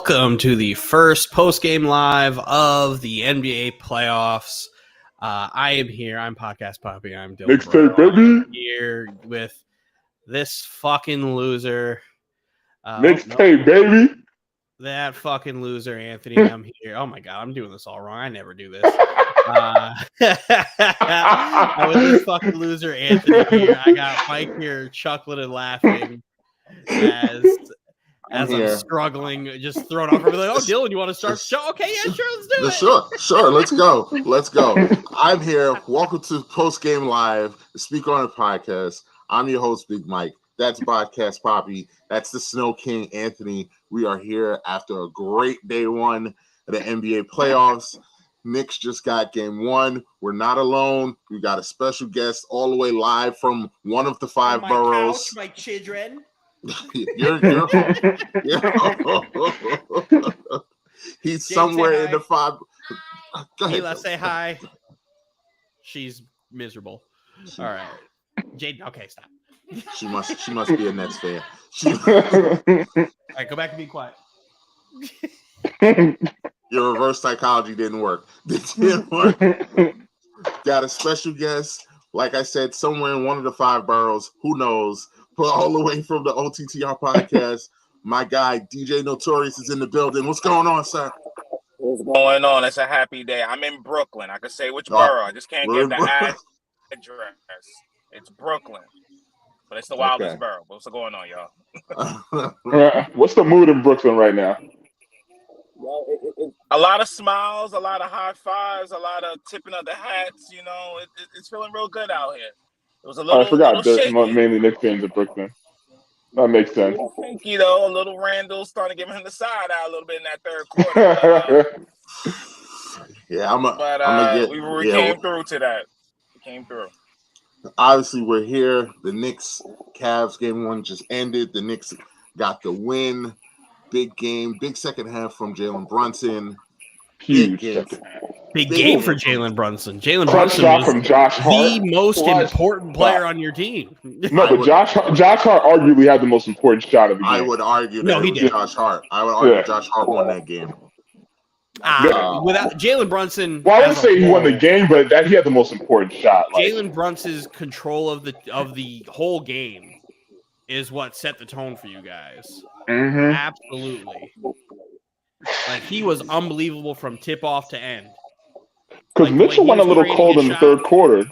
Welcome to the first post-game live of the NBA playoffs. I am here. I'm Podcast Poppy. I'm Dylan. Knicks tape, baby. Here with this fucking loser. Knicks tape, baby. That fucking loser, Anthony. I'm here. Oh my god, I'm doing this all wrong. I never do this. I was this fucking loser, Anthony. Here. I got Mike here, chuckling and laughing as I'm struggling, just throwing off everything. Oh, Dylan, you want to start the show? Okay, yeah, sure, let's do it. Sure, let's go. I'm here. Welcome to Post Game Live, the Speaker on the Podcast. I'm your host, Big Mike. That's Podcast Poppy. That's the Snow King, Anthony. We are here after a great day one of the NBA playoffs. Knicks just got game one. We're not alone. We got a special guest all the way live from one of the five boroughs. Couch, my children. He's somewhere in the five. Go ahead. Let's say hi. She's miserable. All right, Jade. Okay, stop. She must be a Nets fan. All right, go back and be quiet. Your reverse psychology didn't work. It didn't work. Got a special guest, like I said, somewhere in one of the five boroughs. Who knows? But all the way from the OTTR podcast, my guy DJ Notorious is in the building. What's going on, sir? What's going on? It's a happy day. I'm in Brooklyn. I can say which borough. I just can't give the address. It's Brooklyn, but it's the wildest borough. What's going on, y'all? What's the mood in Brooklyn right now? A lot of smiles, a lot of high fives, a lot of tipping of the hats. You know, it's feeling real good out here. It was a little. I forgot there's mainly Knicks fans in Brooklyn. That makes sense. Thank you, though. A little Randall starting to give him the side out a little bit in that third quarter. We came through to that. We came through. Obviously, we're here. The Knicks Cavs game one just ended. The Knicks got the win. Big game. Big second half from Jalen Brunson. Huge. Big game for Jalen Brunson. Jalen Brunson was from Josh Hart, the most important player on your team. No, but Josh Hart arguably had the most important shot of the game. I would argue that he did. Josh Hart. I would argue Josh Hart won that game. Without Jalen Brunson, well, I wouldn't say he won the game, but that he had the most important shot. Jalen Brunson's control of the whole game is what set the tone for you guys. Mm-hmm. Absolutely. Like, he was unbelievable from tip off to end. Because Mitchell went a little cold in the third quarter.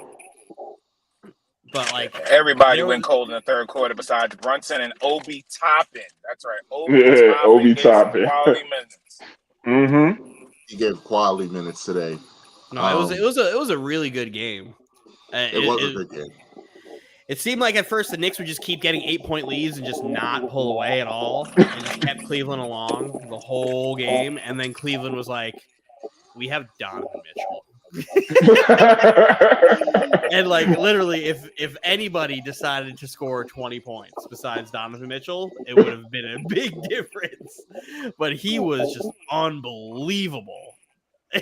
But, like, everybody went cold in the third quarter besides Brunson and Obi Toppin. That's right. Obi Toppin. Quality minutes. Mm-hmm. He gave quality minutes today. No, it was a really good game. It was a good game. It seemed like at first the Knicks would just keep getting 8-point leads and just not pull away at all. And just kept Cleveland along the whole game. And then Cleveland was like, we have Donovan Mitchell. And like literally, if anybody decided to score 20 points besides Donovan Mitchell, it would have been a big difference. But he was just unbelievable.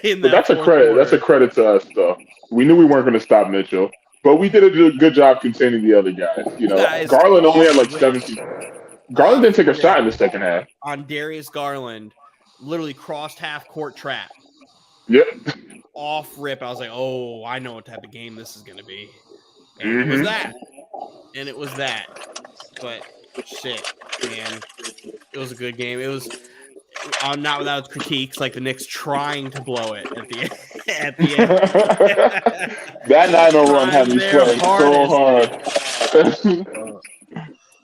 That's a credit. That's a credit to us, though. We knew we weren't going to stop Mitchell. But we did a good job containing the other guys. You know, Garland only had like 17. Garland didn't take a shot in the second half. On Darius Garland, literally crossed half court trap. Yep. Off rip, I was like, oh, I know what type of game this is going to be. And it was that. And it was that. But shit, man, it was a good game. It was not without critiques, like the Knicks trying to blow it at the end. That 9-0 run had me sweating so hard.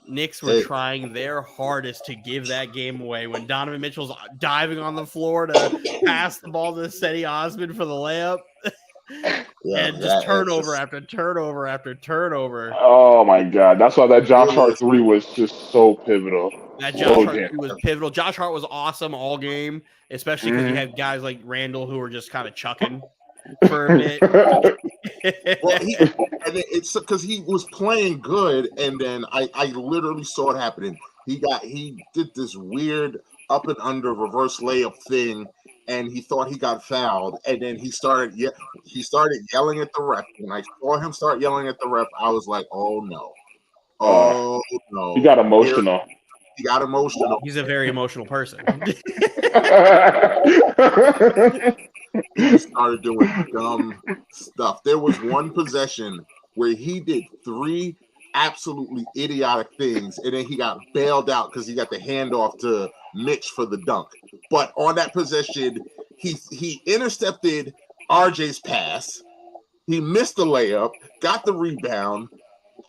Knicks were trying their hardest to give that game away when Donovan Mitchell's diving on the floor to pass the ball to Cedi Osman for the layup. And just turnover after turnover after turnover. Oh my God. That's why that Josh Hart 3 was just so pivotal. That Josh Hart 3 was pivotal. Josh Hart was awesome all game, especially because you had guys like Randall who were just kind of chucking for a bit. It's because he was playing good, and then I literally saw it happening. He did this weird up and under reverse layup thing, and he thought he got fouled, and then he started yelling at the ref. When I saw him start yelling at the ref, I was like, oh no. He got emotional. He got emotional. He's a very emotional person. He just started doing dumb stuff. There was one possession where he did 3 absolutely idiotic things, and then he got bailed out because he got the handoff to Mitch for the dunk. But on that possession, he intercepted RJ's pass. He missed the layup, got the rebound.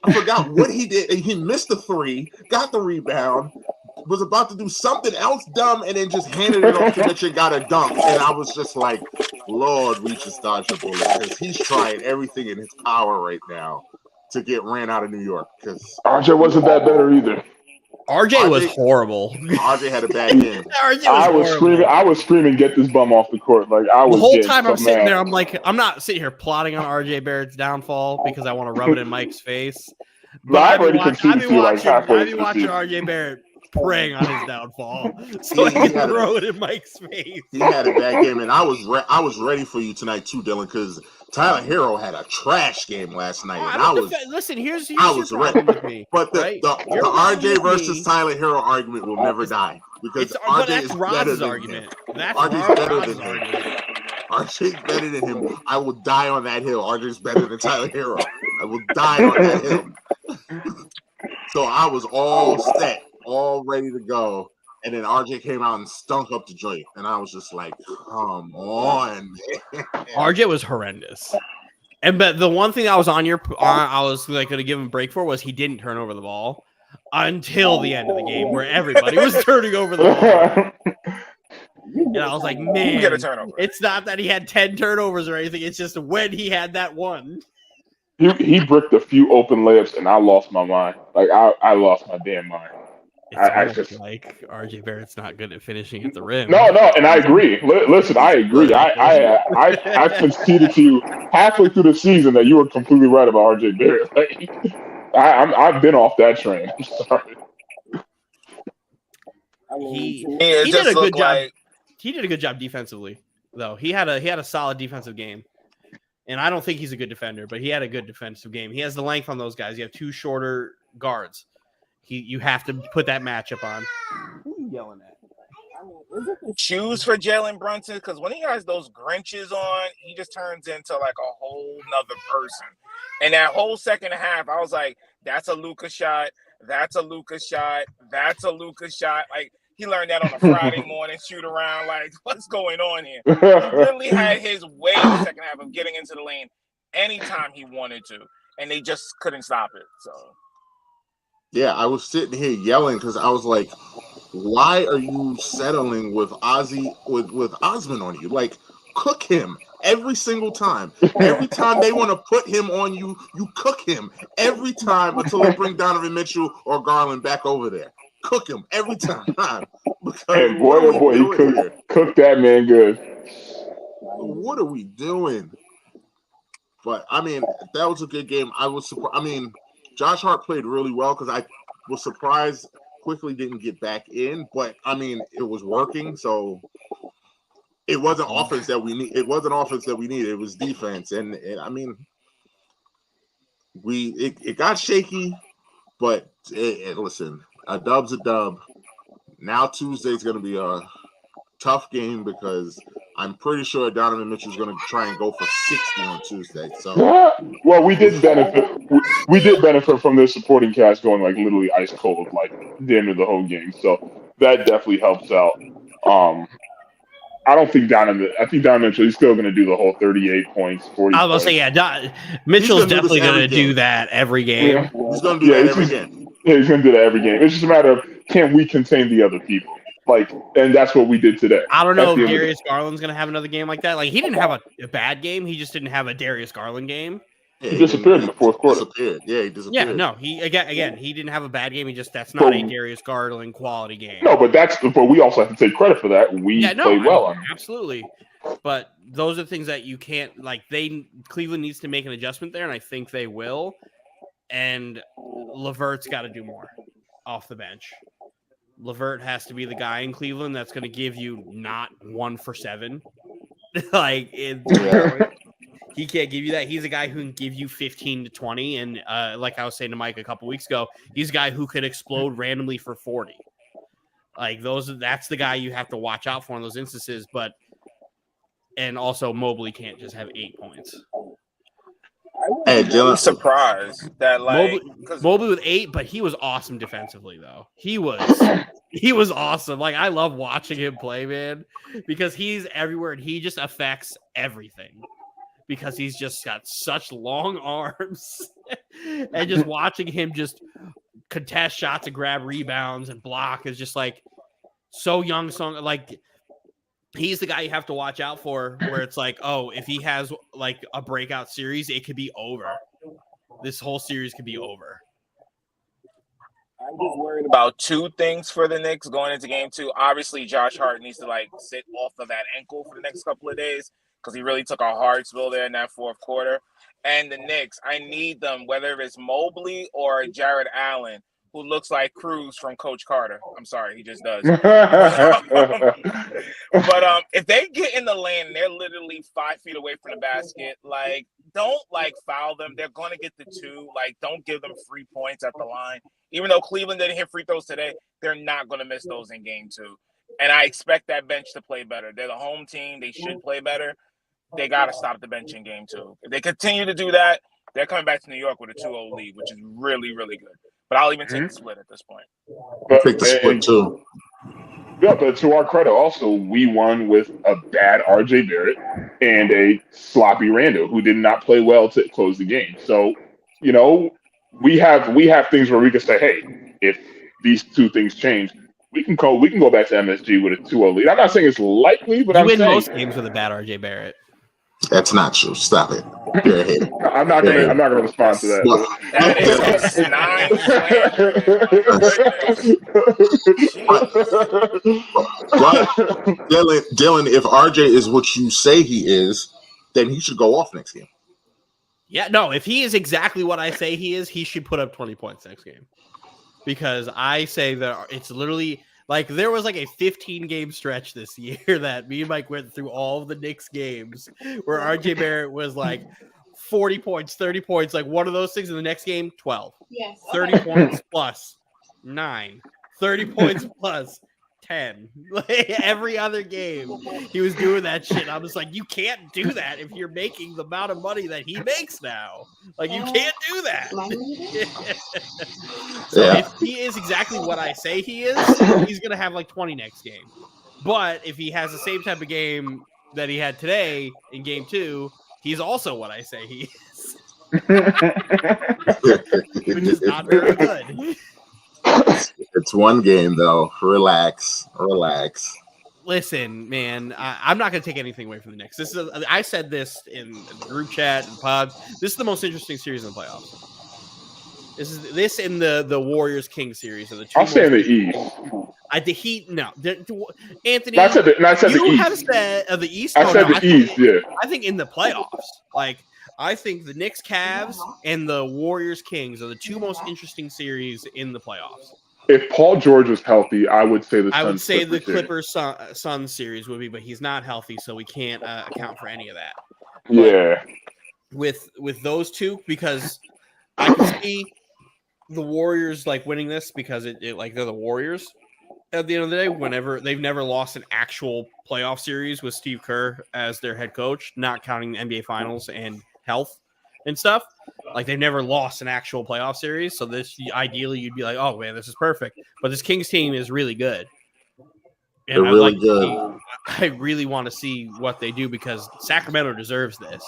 I forgot what he did. He missed the 3, got the rebound, was about to do something else dumb, and then just handed it off to Mitch and got a dunk. And I was just like, Lord, we should dodge the bullet, because he's trying everything in his power right now to get ran out of New York. Because RJ wasn't that better either. RJ was horrible. RJ had a bad game. I was screaming, get this bum off the court. Like I was the whole time I'm sitting mad. there, I'm like, I'm not sitting here plotting on RJ Barrett's downfall because I want to rub it in Mike's face. But I've been watching RJ Barrett preying on his downfall, so he can throw it in Mike's face. He had a bad game, and I was ready for you tonight too, Dylan, because Tyler Hero had a trash game last night. Listen, here's I was ready with me. But the RJ versus Tyler Hero argument will never die, because RJ is better than him. RJ's better than him. RJ's better than him. I will die on that hill. RJ's better than Tyler Hero. I will die on that hill. So I was all set, all ready to go. And then RJ came out and stunk up the joint. And I was just like, come on, man. RJ was horrendous. But the one thing I was I was like going to give him a break for was he didn't turn over the ball until the end of the game, where everybody was turning over the ball. And I was like, man, it's not that he had 10 turnovers or anything. It's just when he had that one. He bricked a few open layups, and I lost my mind. Like I lost my damn mind. I just like RJ Barrett's not good at finishing at the rim. No, and I agree. Listen, I agree. I conceded to you halfway through the season that you were completely right about RJ Barrett. Like, I've been off that train. I'm sorry. He did a good job. He did a good job defensively, though. He had a solid defensive game. And I don't think he's a good defender, but he had a good defensive game. He has the length on those guys. You have 2 shorter guards. You have to put that matchup on. Who are you yelling at? Choose for Jalen Brunson, because when he has those Grinches on, he just turns into like a whole nother person. And that whole second half, I was like, that's a Luka shot. That's a Luka shot. That's a Luka shot. Like, he learned that on a Friday morning shoot around. Like, what's going on here? He literally had his way in the second half of getting into the lane anytime he wanted to, and they just couldn't stop it. So, yeah, I was sitting here yelling because I was like, why are you settling with with Osman on you? Like, cook him every single time. Every time they want to put him on you, you cook him every time until they bring Donovan Mitchell or Garland back over there. Cook him every time. And boy, he cooked that man good. What are we doing? But I mean, that was a good game. I was surprised. I mean, Josh Hart played really well because I was surprised quickly didn't get back in. But I mean, it was working, so it wasn't offense that we need. It wasn't offense that we needed. It was defense, and I mean, it got shaky, but listen. A dub's a dub. Now Tuesday's going to be a tough game because I'm pretty sure Donovan Mitchell's going to try and go for 60 on Tuesday. So, well, we did benefit. We did benefit from their supporting cast going like literally ice cold like the end of the whole game. So that definitely helps out. I don't think I think Donovan Mitchell is still going to do the whole 38 points, 40. I was going to say, Mitchell's definitely going to do that every game. Yeah. He's going to do that every game. Yeah, he's going to do that every game. It's just a matter of can we contain the other people? Like, and that's what we did today. I don't know if Darius Garland's going to have another game like that. Like, he didn't have a bad game. He just didn't have a Darius Garland game. Yeah, he disappeared in the fourth quarter. Yeah, he disappeared. Yeah, no, he again, he didn't have a bad game. That's not a Darius Garland quality game. No, but we also have to take credit for that. We played well. Absolutely. But those are things that you can't Cleveland needs to make an adjustment there, and I think they will. And LeVert's got to do more off the bench. LeVert has to be the guy in Cleveland that's going to give you not 1 for 7. He can't give you that. He's a guy who can give you 15 to 20. And like I was saying to Mike a couple weeks ago, he's a guy who could explode randomly for 40. Like that's the guy you have to watch out for in those instances. And also Mobley can't just have 8 points. Hey, Dylan, surprised that Mobley with 8, but he was awesome defensively though. He was awesome. Like I love watching him play, man, because he's everywhere and he just affects everything. Because he's just got such long arms, and just watching him just contest shots and grab rebounds and block is just like so young. Like he's the guy you have to watch out for. Where it's like, oh, if he has like a breakout series, it could be over. This whole series could be over. I'm just worried about 2 things for the Knicks going into game 2. Obviously, Josh Hart needs to like sit off of that ankle for the next couple of days. Because he really took a hard spill there in that fourth quarter. And the Knicks, I need them, whether it's Mobley or Jared Allen, who looks like Cruz from Coach Carter. I'm sorry, he just does. But if they get in the lane and they're literally 5 feet away from the basket, like, don't, like, foul them. They're going to get the 2. Like, don't give them free points at the line. Even though Cleveland didn't hit free throws today, they're not going to miss those in game 2. And I expect that bench to play better. They're the home team. They should play better. They got to stop the bench in game 2. If they continue to do that, they're coming back to New York with a 2-0 lead, which is really, really good. But I'll even take the split at this point. I'll take the split too. Yeah, but to our credit, also, we won with a bad RJ Barrett and a sloppy Randall who did not play well to close the game. So, you know, we have things where we can say, hey, if these 2 things change, we can go back to MSG with a 2-0 lead. I'm not saying it's likely, but I'm saying most games with a bad RJ Barrett. That's not true. Stop it. You're ahead. I'm not gonna respond to that. That is a 9. Dylan, if RJ is what you say he is, then he should go off next game. Yeah, no, if he is exactly what I say he is, he should put up 20 points next game. Because I say that it's literally like there was like a 15-game stretch this year that me and Mike went through all of the Knicks games where RJ Barrett was like 40 points, 30 points, like one of those things. In the next game, 12. Yes. 30 points plus 9. 30 points plus 10. Like every other game, he was doing that shit. I was like, you can't do that if you're making the amount of money that he makes now. Like, you can't do that. So if he is exactly what I say he is, he's going to have like 20 next game. But if he has the same type of game that he had today in game 2, he's also what I say he is. Which is not very good. It's one game, though. Relax. Listen, man, I'm not going to take anything away from the Knicks. I said this in the group chat and pod. This is the most interesting series in the playoffs. This in the Warriors Kings series are the 2. I'll say in the East. The Heat, no. Anthony, I said the East. Have said the East. I said the East. Yeah. I think in the playoffs, like. I think the Knicks Cavs and the Warriors Kings are the 2 most interesting series in the playoffs. If Paul George was healthy, I would say the Clippers Suns series would be, but he's not healthy, so we can't account for any of that. But yeah. With those 2, because I can see the Warriors like winning this because it like they're the Warriors at the end of the day. Whenever they've never lost an actual playoff series with Steve Kerr as their head coach, not counting the NBA Finals and health and stuff, like they've never lost an actual playoff series. So this ideally you'd be like, oh man, this is perfect. But this Kings team is really good, and I really want to see what they do because Sacramento deserves this,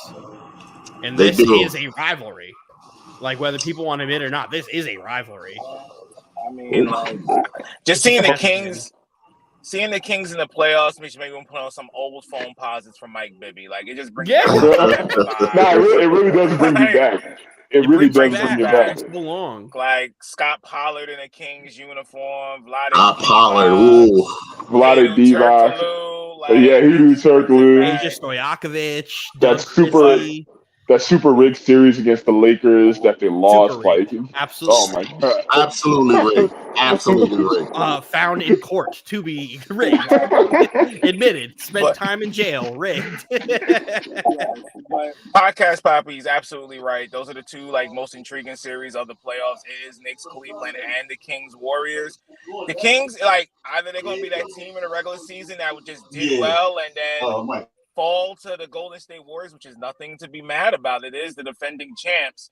and this is a rivalry. Like whether people want to admit it or not, this is a rivalry. I mean, like, just seeing the Kings in the playoffs makes me want to put on some old phone posits from Mike Bibby. Like, it just brings it really does bring you back. It really does bring you back. Like Scott Pollard in a Kings uniform. Pollard. Ooh. Vlade Divac. Like, yeah, he do Turkoglu. Stojakovic. That's super. that super rigged series against the Lakers that they lost. Like, absolutely. Oh my god! Absolutely rigged. Absolutely rigged. Found in court to be rigged. Admitted. Spent time in jail. Rigged. Podcast Poppy is absolutely right. Those are the two most intriguing series of the playoffs. It is Knicks, Cleveland, and the Kings, Warriors. The Kings, either they're going to be that team in the regular season that would just did well and then fall to the Golden State Warriors, which is nothing to be mad about. It is the defending champs.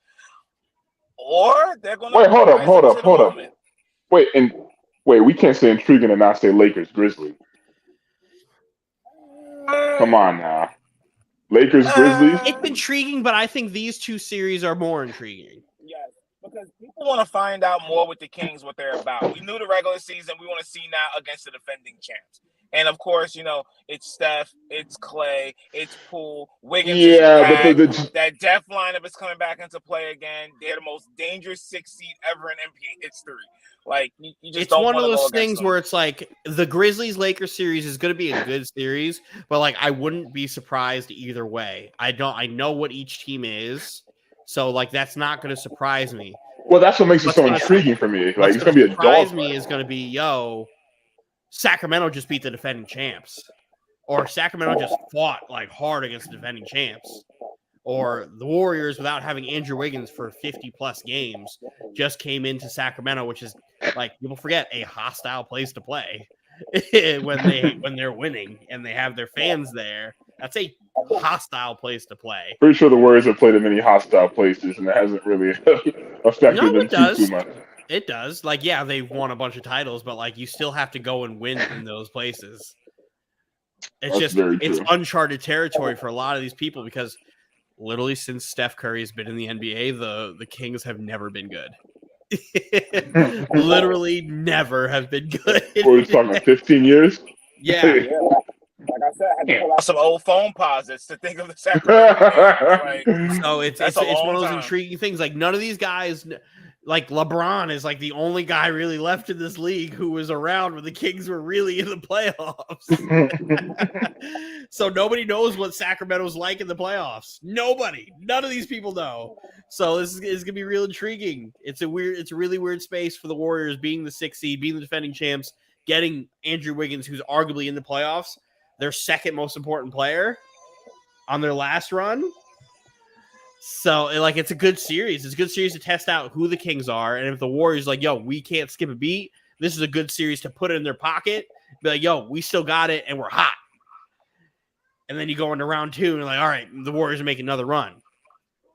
Or they're going to hold up. Wait, we can't say intriguing and not say Lakers Grizzlies. Come on now. Lakers Grizzlies? It's intriguing, but I think these two series are more intriguing. Yes, because people want to find out more with the Kings what they're about. We knew the regular season. We want to see now against the defending champs. And of course, it's Steph, it's Clay, it's Poole, Wiggins. Yeah, that death lineup is coming back into play again. They're the most dangerous 6th seed ever in NBA history. You just it's don't one of those things them. where it's the Grizzlies Lakers series is going to be a good series, but I wouldn't be surprised either way. I know what each team is, so that's not going to surprise me. Well, that's what makes it so intriguing for me. It's going to be a dog fight. Me is going to be Sacramento just beat the defending champs, or Sacramento just fought hard against the defending champs, or the Warriors without having Andrew Wiggins for 50+ games just came into Sacramento, which is people forget a hostile place to play when they're winning and they have their fans there. That's a hostile place to play. Pretty sure the Warriors have played in many hostile places, and it hasn't really affected them too much. It does. They've won a bunch of titles, but you still have to go and win in those places. It's uncharted territory for a lot of these people because literally since Steph Curry has been in the NBA, the Kings have never been good. Literally never have been good. We're talking 15 years? Yeah. Like I said, I had to pull out some old phone posits to think of the Sacramento. So it's one of those intriguing things. None of these guys, LeBron is the only guy really left in this league who was around when the Kings were really in the playoffs. So nobody knows what Sacramento's like in the playoffs. None of these people know. So this is gonna be real intriguing. It's a really weird space for the Warriors being the 6th seed, being the defending champs, getting Andrew Wiggins, who's arguably in the playoffs, their second most important player on their last run. So, it's a good series. It's a good series to test out who the Kings are. And if the Warriors we can't skip a beat, this is a good series to put it in their pocket. Be we still got it, and we're hot. And then you go into round 2, and you're all right, the Warriors are making another run.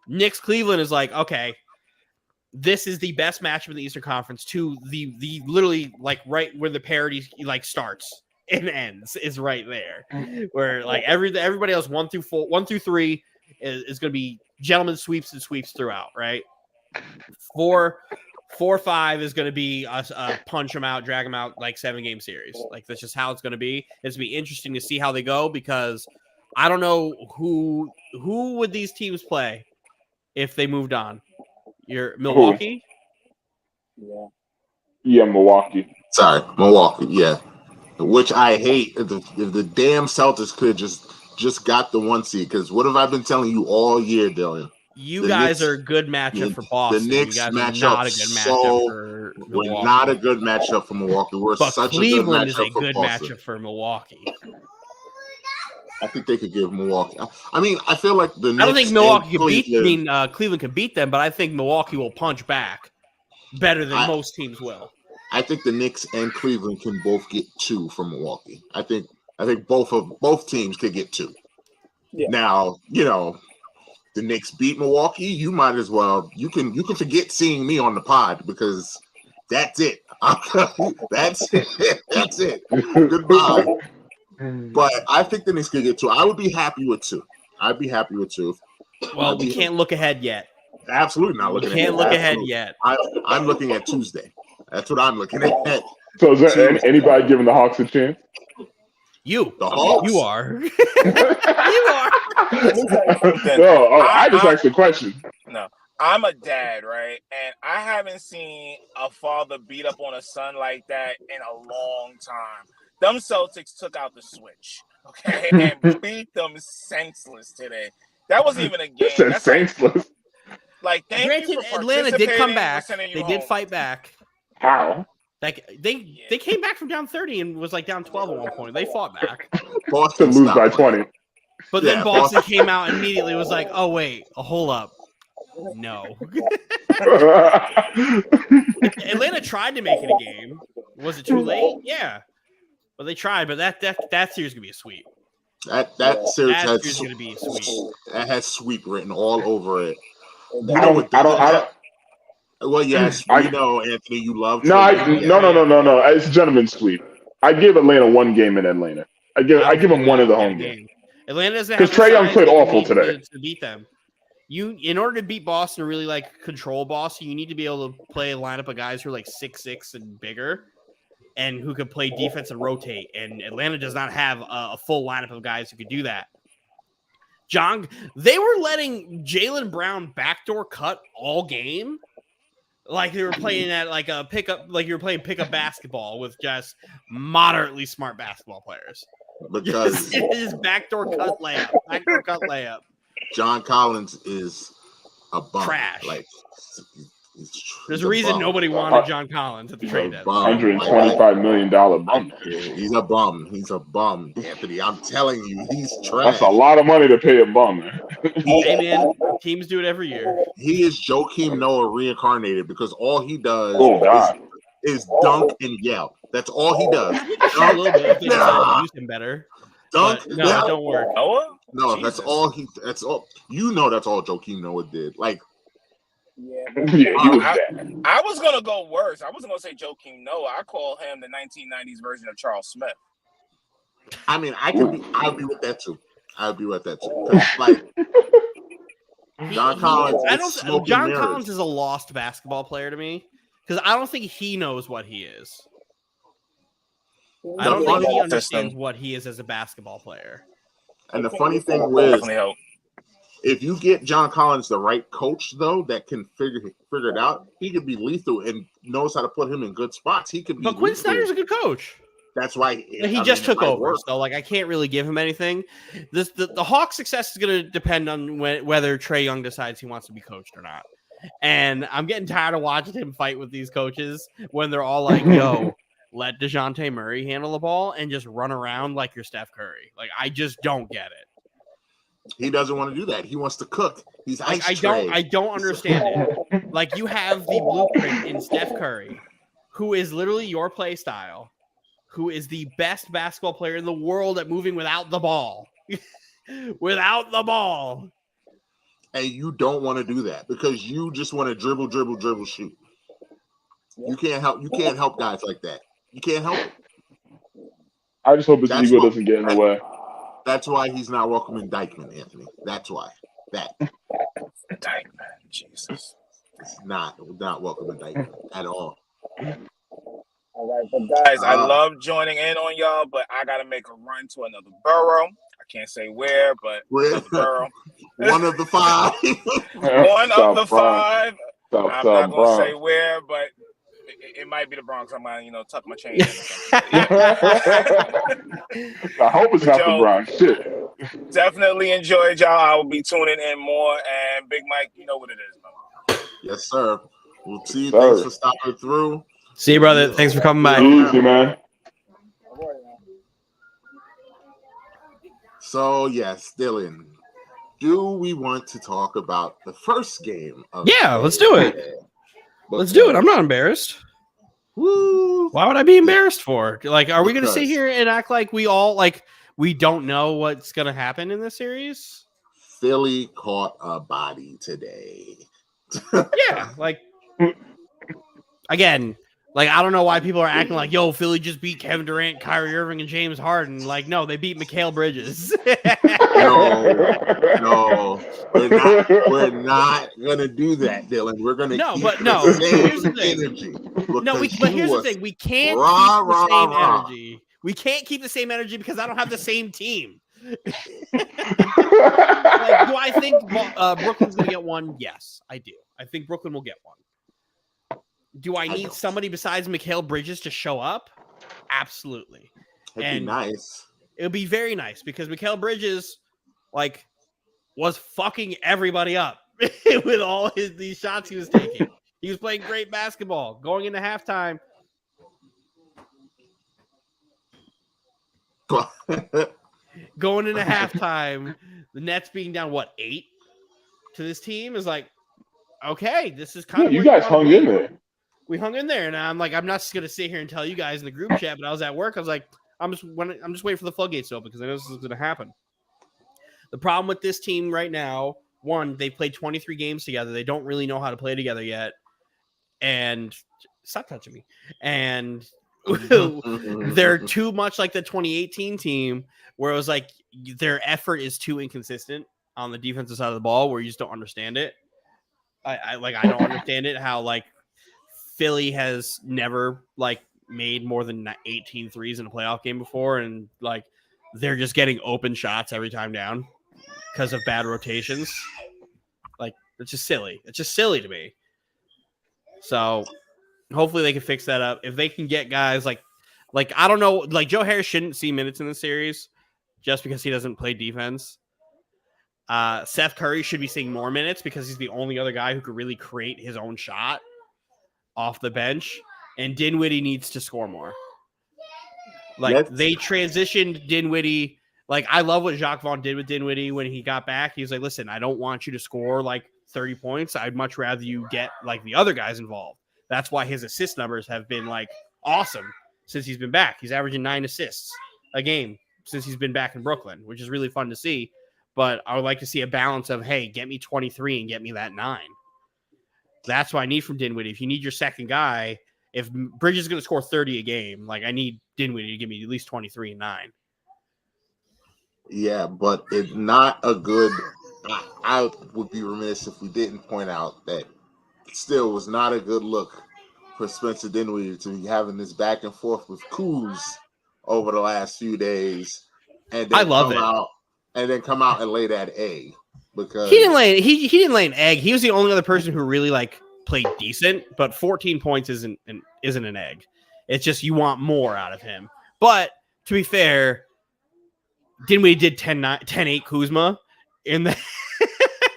Knicks Cleveland is okay, this is the best matchup in the Eastern Conference to the literally, right where the parity, starts and ends is right there. Where, everybody else 1 through 3 is going to be gentlemen sweeps and sweeps throughout, right? 4, 5 is going to be a punch them out, drag them out 7-game series. That's just how it's going to be. It's going to be interesting to see how they go because I don't know who would these teams play if they moved on. You're Milwaukee? Yeah, Milwaukee. Sorry, Milwaukee. Yeah, which I hate. If the damn Celtics could just got the 1 seed, because what have I been telling you all year, Dylan? You guys are a good matchup for Boston. The Knicks matchup not a good matchup for Milwaukee. We're not a good matchup for Milwaukee. But Cleveland is a good matchup for Milwaukee. I think they could give Milwaukee. I mean, I feel like the Knicks. I don't think Milwaukee could beat. Cleveland can beat them, but I think Milwaukee will punch back better than most teams will. I think the Knicks and Cleveland can both get 2 from Milwaukee. I think both teams could get 2. Yeah. Now, the Knicks beat Milwaukee. You might as well. You can forget seeing me on the pod because that's it. That's it. That's it. Goodbye. But I think the Knicks could get 2. I would be happy with 2. I'd be happy with 2. Well, we can't look ahead yet. Absolutely not looking ahead. Can't look ahead yet. I'm looking at Tuesday. That's what I'm looking at. So is there anybody giving the Hawks a chance? You. The Hawks? You are. You are. I just asked a question. No. I'm a dad, right? And I haven't seen a father beat up on a son like that in a long time. Them Celtics took out the switch, okay, and beat them senseless today. That wasn't even a game. That's senseless. Like, thank Granted, you for Atlanta did come back. participating, They did fight back. How? Like they came back from down 30 and was like down 12 at one point. They fought back. Boston lose by 20. But then Boston came out and immediately was like, "Oh wait, hold up, no." Atlanta tried to make it a game. Was it too late? Yeah, but they tried. But that series gonna be a sweep. That series is gonna be a sweep. That has sweep written all over it. I don't. Well, yes, we know, Anthony. You love. No. It's a gentleman's sweep. I give Atlanta one game in Atlanta. I give them one of the home games. Atlanta doesn't because Trae Young played awful today to beat them. In order to beat Boston, really like control Boston, you need to be able to play a lineup of guys who are like 6'6" and bigger, and who could play defense and rotate. And Atlanta does not have a full lineup of guys who could do that. They were letting Jaylen Brown backdoor cut all game. Like they were playing at like a pickup, like you were playing pickup basketball with just moderately smart basketball players. Because his backdoor cut layup. John Collins is a bum. Trash. Like there's a reason nobody wanted John Collins at the trade deadline. $125 million bum. He's a bum. He's a bum, Anthony. I'm telling you, he's trash. That's a lot of money to pay a bum, man. Hey, man, teams do it every year. He is Joakim Noah reincarnated because all he does is dunk and yell. That's all he does. A little bit if they use him better. Dunk. No, it don't work. Noah? No, Jesus. That's all. You know, that's all Joakim Noah did. Like. I was gonna go worse. I wasn't gonna say Joakim Noah. I call him the 1990s version of Charles Smith. I mean, I'd be with that too. Like John Collins. John Collins is a lost basketball player to me because I don't think he knows what he is. I don't think he understands what he is as a basketball player. And the funny thing is, if you get John Collins the right coach, though, that can figure it out, he could be lethal and knows how to put him in good spots. He could be. But Quinn Snyder's a good coach. That's why he just took over. So, like, I can't really give him anything. The Hawks' success is going to depend on whether Trae Young decides he wants to be coached or not. And I'm getting tired of watching him fight with these coaches when they're all like, "Yo, let DeJounte Murray handle the ball and just run around like you're Steph Curry." Like, I just don't get it. He doesn't want to do that. He wants to cook. He's I don't understand it. Like, you have the blueprint in Steph Curry, who is literally your play style, who is the best basketball player in the world at moving without the ball. Without the ball. And you don't want to do that because you just want to dribble, shoot. You can't help guys like that. You can't help it. I just hope his ego doesn't get in the way. That's why he's not welcoming Dykeman, Anthony. That's why. Dykeman, Jesus. It's not welcoming Dykeman at all. All right, but guys, I love joining in on y'all, but I gotta make a run to another borough. I can't say where, but borough. One of the five. One of the five. I'm not gonna say where, but it might be the Bronx. I'm gonna, tuck my chain in. I hope it's not the Bronx. Shit. Definitely enjoyed y'all. I will be tuning in more. And Big Mike, you know what it is, man. Yes, sir. We'll see you. Thanks for stopping through. See you, brother. Thanks for coming by. Easy, man. So, yes, Dylan, do we want to talk about the first game? Let's do it. Let's do it. I'm not embarrassed. Woo. Why would I be embarrassed for? Like, are we going to sit here and act like we don't know what's going to happen in this series? Philly caught a body today. Yeah, again, I don't know why people are acting like, yo, Philly just beat Kevin Durant, Kyrie Irving, and James Harden. Like, no, they beat Mikal Bridges. No, we're not gonna do that, Dylan. We're gonna here's the thing. But here's the thing: we can't keep the same energy. We can't keep the same energy because I don't have the same team. Do I think Brooklyn's gonna get one? Yes, I do. I think Brooklyn will get one. Do I need somebody besides Mikal Bridges to show up? Absolutely. It'd be nice. It would be very nice because Mikal Bridges, was fucking everybody up with all these shots he was taking. He was playing great basketball. Going into halftime. Going into halftime, the Nets being down, 8 to this team is like, okay, this is kind of you guys hung in there. We hung in there, and I'm like, I'm not just gonna sit here and tell you guys in the group chat, but I was at work. I was like, I'm just waiting for the floodgates to open because I know this is gonna happen. The problem with this team right now, one, they played 23 games together. They don't really know how to play together yet, and stop touching me. And they're too much like the 2018 team, where it was like their effort is too inconsistent on the defensive side of the ball, where you just don't understand it. I don't understand it, how like Philly has never like made more than 18 threes in a playoff game before, and like they're just getting open shots every time down because of bad rotations. Like, it's just silly. It's just silly to me. So hopefully they can fix that up. If they can get guys like I don't know, like Joe Harris shouldn't see minutes in the series just because he doesn't play defense. Seth Curry should be seeing more minutes because he's the only other guy who could really create his own shot off the bench. And Dinwiddie needs to score more. Like, they transitioned Dinwiddie. Like, I love what Jacques Vaughn did with Dinwiddie when he got back. He was like, listen, I don't want you to score like 30 points. I'd much rather you get like the other guys involved. That's why his assist numbers have been like awesome since he's been back. He's averaging 9 assists a game since he's been back in Brooklyn, which is really fun to see. But I would like to see a balance of, hey, get me 23 and get me that 9. That's what I need from Dinwiddie. If you need your second guy, if Bridges is going to score 30 a game, like I need Dinwiddie to give me at least 23 and 9. Yeah, but it's not a good. I would be remiss if we didn't point out that it still was not a good look for Spencer Dinwiddie to be having this back and forth with Kuz over the last few days, and then come out and lay that egg, because he didn't lay an egg. He was the only other person who really like played decent, but 14 points isn't an egg. It's just you want more out of him. But to be fair, Dinwiddie did 10-8 Kuzma in the.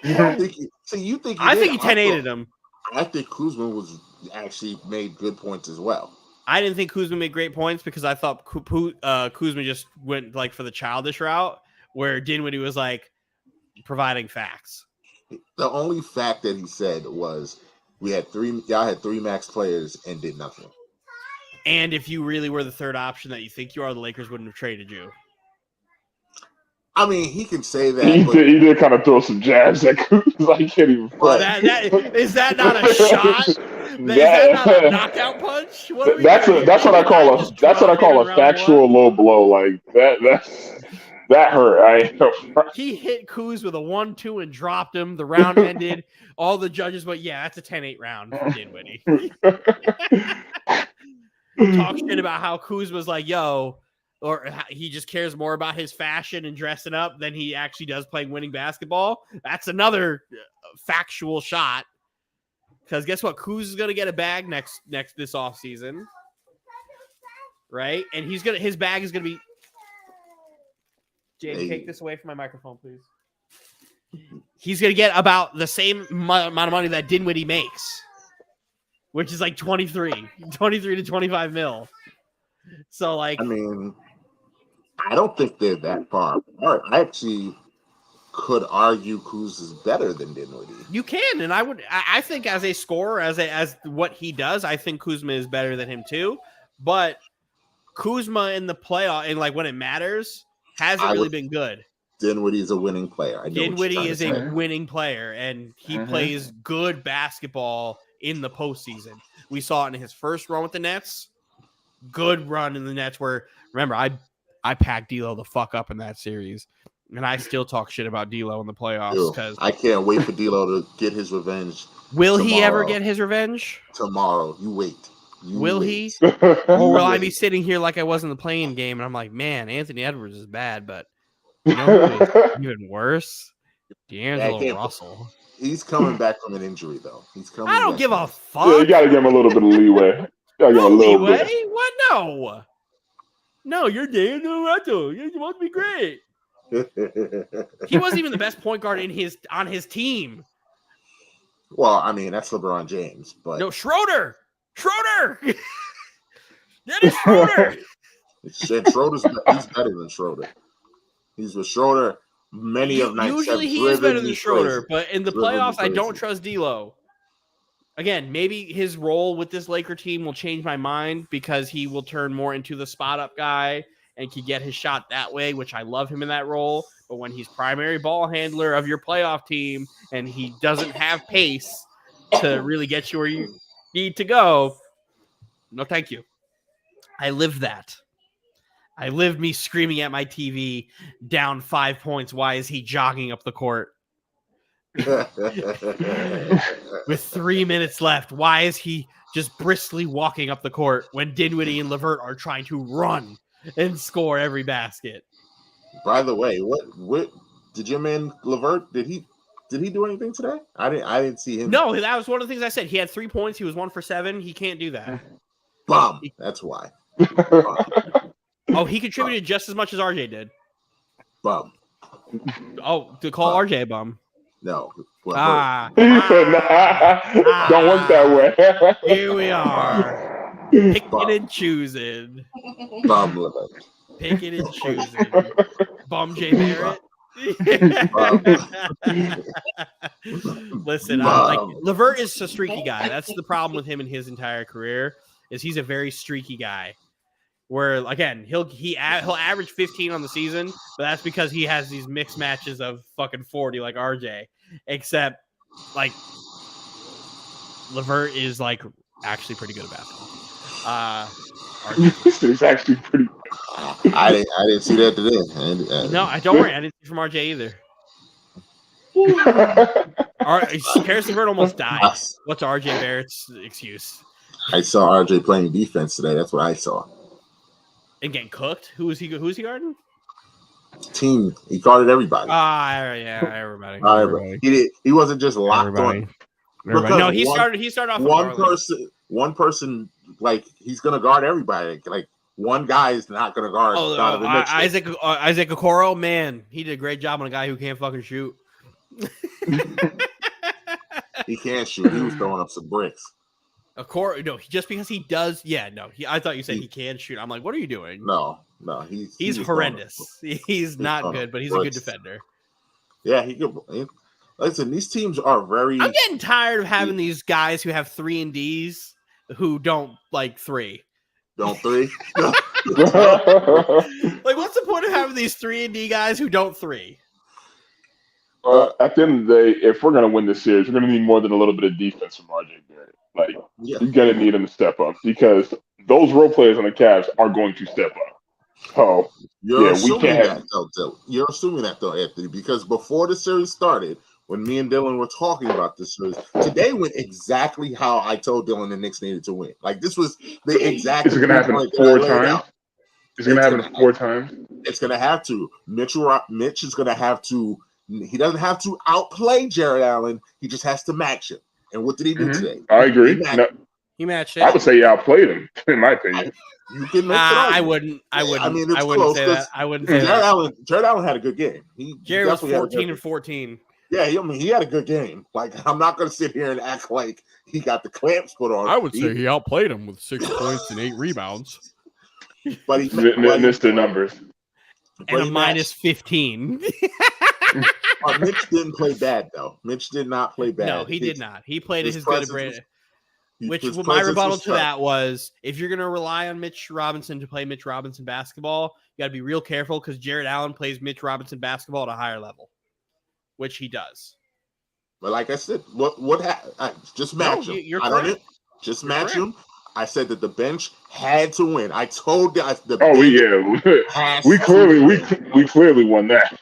I think he 10-8'd him. I think Kuzma was actually made good points as well. I didn't think Kuzma made great points because I thought Kuzma just went like for the childish route, where Dinwiddie was like providing facts. The only fact that he said was y'all had 3 max players and did nothing. And if you really were the third option that you think you are, the Lakers wouldn't have traded you. I mean, he can say that. He did kind of throw some jabs at Kuz. I can't even. Is that not a shot? Is that not a knockout punch? That's what I call a factual low blow. Like that hurt. He hit Kuz with a 1-2 and dropped him. The round ended. All the judges went, yeah, that's a 10-8 round for Dinwiddie. Talk shit about how Kuz was like, yo, or he just cares more about his fashion and dressing up than he actually does playing winning basketball. That's another factual shot. Because guess what? Kuz is going to get a bag this offseason. Right? And his bag is going to be. Jay, take this away from my microphone, please. He's going to get about the same amount of money that Dinwiddie makes, which is like 23 to 25 mil. So, like, I mean, I don't think they're that far apart. I actually could argue Kuz is better than Dinwiddie. You can, and I think as a scorer, as what he does, I think Kuzma is better than him too. But Kuzma in the playoff and like when it matters hasn't really been good. Dinwiddie is a winning player. Dinwiddie is a winning player, and he plays good basketball in the postseason. We saw it in his first run with the Nets. Good run in the Nets where, remember, I packed D'Lo the fuck up in that series, and I still talk shit about D'Lo in the playoffs because I can't wait for D'Lo to get his revenge. Will he ever get his revenge? Tomorrow. You wait. Will he? Or will I be sitting here like I was in the playing game, and I'm like, man, Anthony Edwards is bad, but you know who is even worse? D'Angelo Russell. He's coming back from an injury, though. I don't give a fuck. Yeah, you gotta give him a little bit of leeway. Leeway? What? No, you're D'Angelo Russell. You're supposed to be great. He wasn't even the best point guard on his team. Well, I mean, that's LeBron James, but no, Schroeder. Dennis Schroeder. Schroeder's he's better than Schroeder. He's with Schroeder. Many of nights usually he is better than Schroeder, but in the playoffs, I don't trust D'Lo. Again, maybe his role with this Laker team will change my mind because he will turn more into the spot up guy and can get his shot that way, which I love him in that role. But when he's primary ball handler of your playoff team and he doesn't have pace to really get you where you need to go, no, thank you. I live that. I live me screaming at my TV, down 5 points. Why is he jogging up the court? With 3 minutes left, why is he just briskly walking up the court when Dinwiddie and LeVert are trying to run and score every basket? By the way, what did your man LeVert, did he do anything today? I didn't see him. No, that was one of the things I said. He had 3 points. He was 1 for 7. He can't do that. Bum. That's why. Oh, he contributed just as much as RJ did. Bum. Oh, to call RJ a bum. No. He said, don't work that way. Here we are. Picking and choosing. Bum LeVert. Picking and choosing. Bum J. Barrett. Listen, LeVert is a streaky guy. That's the problem with him in his entire career, is he's a very streaky guy. Where again, he'll average 15 on the season, but that's because he has these mixed matches of fucking 40 like RJ. Except like LeVert is like actually pretty good at basketball. He's actually pretty good. I didn't see that today. No, don't worry, I didn't see from RJ either. Harris LeVert almost died. What's RJ Barrett's excuse? I saw RJ playing defense today. That's what I saw. And getting cooked? Who's he guarding? Team. He guarded everybody. Yeah, everybody. He wasn't just locked on. No, he started off with one person, like he's gonna guard everybody. Like one guy is not gonna guard. Isaac Okoro, man, he did a great job on a guy who can't fucking shoot. He can't shoot. He was throwing up some bricks. Okoro, no, just because he does, I thought you said he can shoot. I'm like, what are you doing? No, he's horrendous. He's not good, but he's a good defender. Yeah, he could. Listen, these teams are very. I'm getting tired of having these guys who have 3 and Ds who don't like 3. Don't 3? Like, what's the point of having these 3 and D guys who don't 3? At the end of the day, if we're gonna win this series, we're gonna need more than a little bit of defense from RJ Barrett. Like, you're gonna need him to step up because those role players on the Cavs are going to step up. So you're assuming that though, Anthony, because before the series started, when me and Dylan were talking about this series, today went exactly how I told Dylan the Knicks needed to win. Like, this was the exact. Is it gonna happen 4 times? It's gonna happen 4 times. It's gonna have to. Mitch is gonna have to. He doesn't have to outplay Jared Allen. He just has to match him. And what did he do today? I agree. He matched it. I would say he outplayed him, in my opinion. You can make I wouldn't. I mean, I wouldn't say that. I wouldn't say that. Jared Allen had a good game. Jared was 14 and 14. Yeah, he had a good game. Like, I'm not going to sit here and act like he got the clamps put on. I would say he outplayed him with 6 points and 8 rebounds. But he missed the numbers. And a minus 15. Mitch didn't play bad, though. Mitch did not play bad. No, he did not. He played his good Brandon. Which my rebuttal to that was, if you're going to rely on Mitch Robinson to play Mitch Robinson basketball, you got to be real careful because Jared Allen plays Mitch Robinson basketball at a higher level, which he does. But like I said, just match him. You're correct. Just match him. I said that the bench had to win. I told the we clearly won that.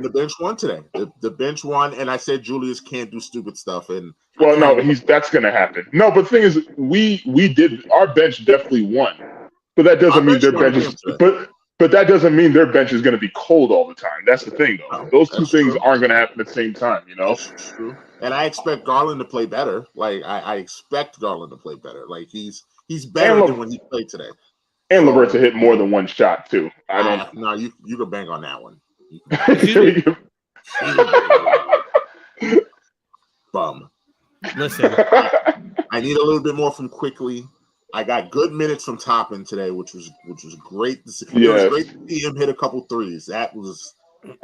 The bench won today. The bench won, and I said Julius can't do stupid stuff. And that's going to happen. No, but the thing is, our bench definitely won, but that doesn't mean their bench is. But that doesn't mean their bench is going to be cold all the time. That's the thing, though. Those two things aren't going to happen at the same time, you know? That's true. And I expect Garland to play better. Like, I expect Garland to play better. Like, he's better than when he played today. And LeVert to hit more than one shot, too. No, you can bang on that one. Bum. Listen, I need a little bit more from Quickly. I got good minutes from Toppin today, which was great to see. It was great to see him hit a couple threes. That was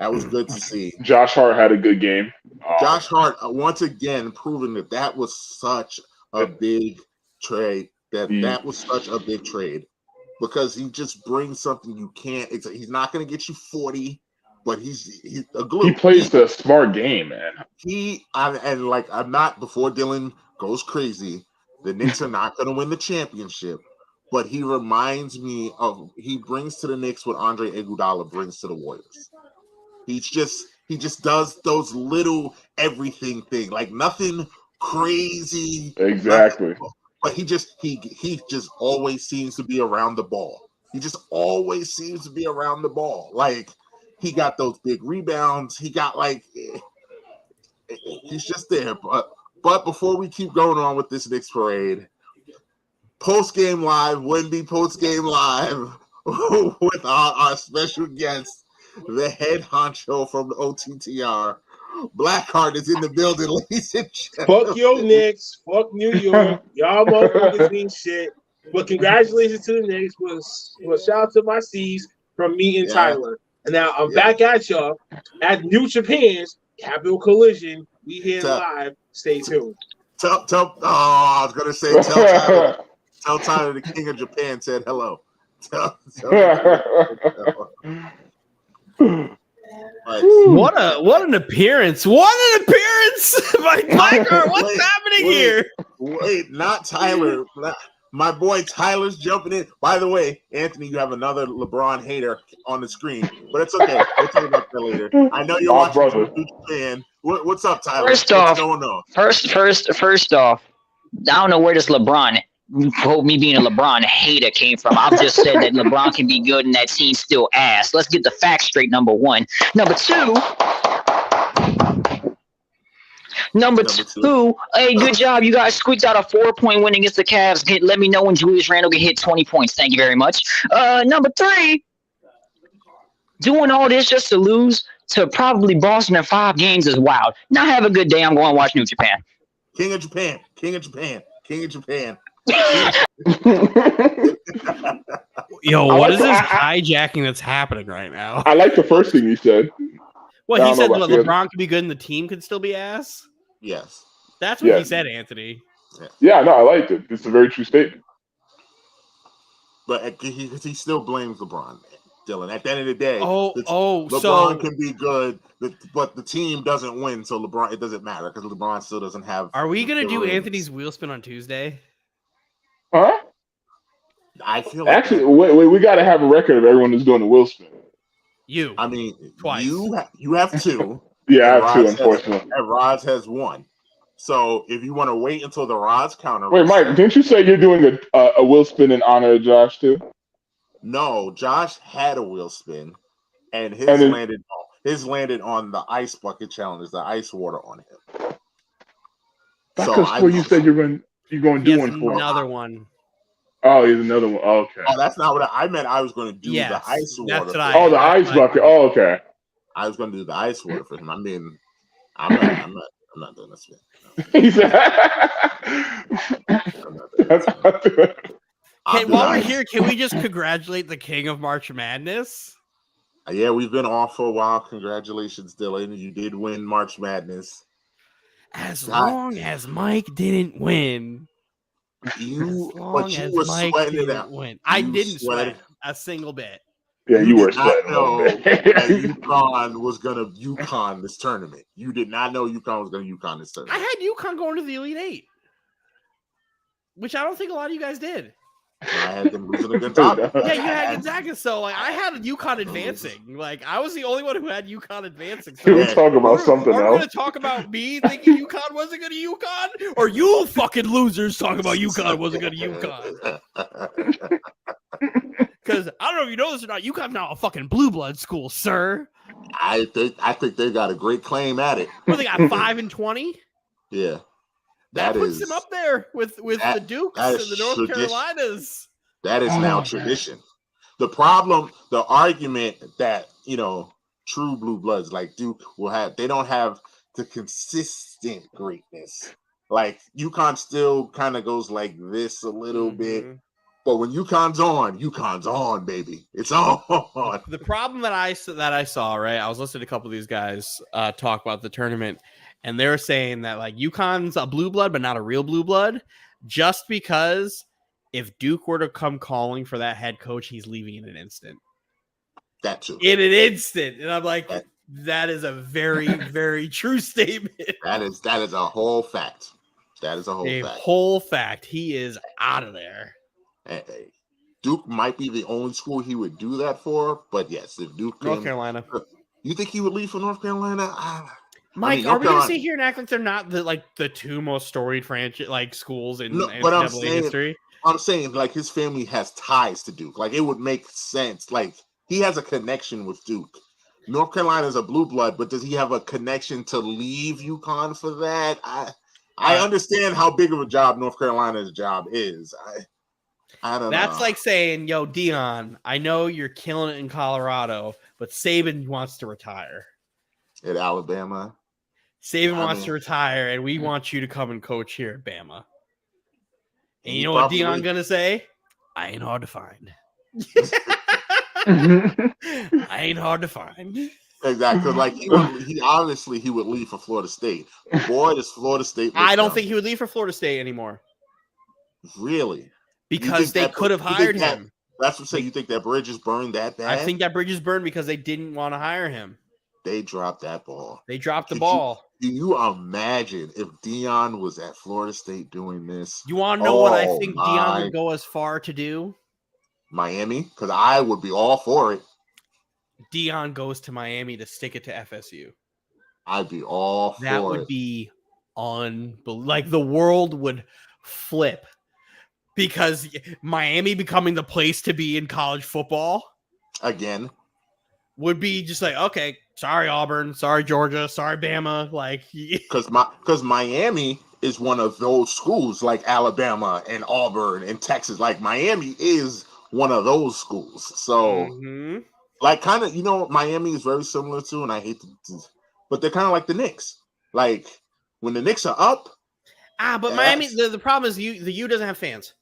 good to see. Josh Hart had a good game. Josh Hart once again proving that was such a big trade. That was such a big trade because he just brings something you can't. He's not going to get you 40, but he's a glue. He plays the smart game, man. I'm not before Dylan goes crazy. The Knicks are not going to win the championship, but he reminds me of he brings to the Knicks what Andre Iguodala brings to the Warriors. He just does those little everything thing, like nothing crazy. Exactly. Nothing, but he just always seems to be around the ball. He just always seems to be around the ball. Like he got those big rebounds. He got he's just there. But before we keep going on with this Knicks parade, post-game live, Wendy post-game live with our special guest, the head honcho from the OTTR. Blackheart is in the building, ladies and gentlemen. Fuck your Knicks. Fuck New York. Y'all motherfuckers ain't shit. But congratulations to the Knicks. Well, shout out to my C's from me and Tyler. And now I'm back at y'all at New Japan's Capital Collision. We here live. Stay tuned. I was gonna say tell Tyler the King of Japan said hello. What an appearance! What an appearance! My Blackheart, what's happening here? Wait, not Tyler. My boy Tyler's jumping in. By the way, Anthony, you have another LeBron hater on the screen, but it's okay. We'll talk about that later. I know you're watching New Japan. What's up, Tyler? What's going on? First off, I don't know where this LeBron, me being a LeBron hater came from. I've just said that LeBron can be good and that team's still ass. Let's get the facts straight, number one. Number two, hey, good job. You guys squeaked out a 4-point win against the Cavs. Let me know when Julius Randle can hit 20 points. Thank you very much. Number three, doing all this just to lose to probably Boston in 5 games is wild. Now have a good day. I'm going to watch New Japan. King of Japan. King of Japan. King of Japan. Yo, what is this hijacking that's happening right now? I like the first thing he said. Well, he said that LeBron could be good and the team could still be ass? Yes. That's what he said, Anthony. Yeah, no, I liked it. It's a very true statement. But he still blames LeBron, Dylan. At the end of the day, LeBron so can be good, but the team doesn't win, so LeBron, it doesn't matter because LeBron still doesn't have. Are we going to do Anthony's wheel spin on Tuesday? Huh? I feel like actually, wait, we got to have a record of everyone who's doing the wheel spin. I mean, twice. You have 2. Yeah, I have 2, unfortunately. And Roz has 1. So if you want to wait until the Roz counter. Wait, Mike, didn't you say you're doing a wheel spin in honor of Josh too? No, Josh had a wheel spin, and his landed on the ice bucket challenge, the ice water on him. That's where you said you're going to do one for another one. Oh, here's another one. Oh, okay. Oh, that's not what I meant. I was going to do the ice water. The ice bucket. Oh, okay. I was going to do the ice water for him. I mean, I'm not doing this spin. He said, while we're here, can we just congratulate the king of March Madness? Yeah, we've been off for a while. Congratulations, Dylan. You did win March Madness. As long as Mike didn't win. You were sweating it out. I didn't sweat a single bit. Yeah, you were sweating a little bit. UConn was going to UConn this tournament. You did not know UConn was going to UConn this tournament. I had UConn going to the Elite 8, which I don't think a lot of you guys did. I had them losing to Gonzaga. Yeah, you had Gonzaga, so I had UConn advancing. I was the only one who had UConn advancing. So Can we talk about something else? We're going to talk about me thinking UConn wasn't going to UConn, or you fucking losers talking about UConn wasn't going to UConn. Because I don't know if you know this or not, UConn's now a fucking blue blood school, sir. I think they got a great claim at it. Well, they got 5-20. Yeah. That puts them up there with the Dukes and the North Carolinas. That is now tradition. The problem, the argument that, true blue bloods like Duke will have. They don't have the consistent greatness. Like UConn still kind of goes like this a little bit, but when UConn's on, baby, it's on. The problem that I saw, right? I was listening to a couple of these guys talk about the tournament, and they were saying that like UConn's a blue blood, but not a real blue blood, just because if Duke were to come calling for that head coach, he's leaving in an instant. That too. In an instant, and I'm like, that is a very, very true statement. That is a whole fact. That is a whole fact. He is out of there. Hey, Duke might be the only school he would do that for, but yes, if Duke North Carolina, you think he would leave for North Carolina? Mike, are we going to sit here and act like they're not the two most storied franchise schools in NCAA history? I'm saying like his family has ties to Duke. Like it would make sense. Like he has a connection with Duke. North Carolina is a blue blood, but does he have a connection to leave UConn for that? I understand how big of a job North Carolina's job is. I don't know. That's like saying, yo, Dion, I know you're killing it in Colorado, but Saban wants to retire. At Alabama? Saban wants to retire, and we want you to come and coach here at Bama. And you know what Dion's going to say? I ain't hard to find. I ain't hard to find. Exactly. Like he would leave for Florida State. Boy, does Florida State. I don't think he would leave for Florida State anymore. Really? Because they could have hired him. That's what I'm saying. You think that bridge is burned that bad? I think that bridge is burned because they didn't want to hire him. They dropped that ball. They dropped the ball. Can you imagine if Dion was at Florida State doing this? You want to know what I think Dion would go as far to do? Miami? Because I would be all for it. Dion goes to Miami to stick it to FSU. I'd be all for it. That would be unbelievable. Like the world would flip because Miami becoming the place to be in college football again would be just like, okay, sorry Auburn, sorry Georgia, sorry Bama, like because Miami is one of those schools like Alabama and Auburn and Texas. Like Miami is one of those schools. So like kind of, Miami is very similar to, and I hate to, but they're kind of like the Knicks. Like when the Knicks are up. But Miami, the problem is the U doesn't have fans.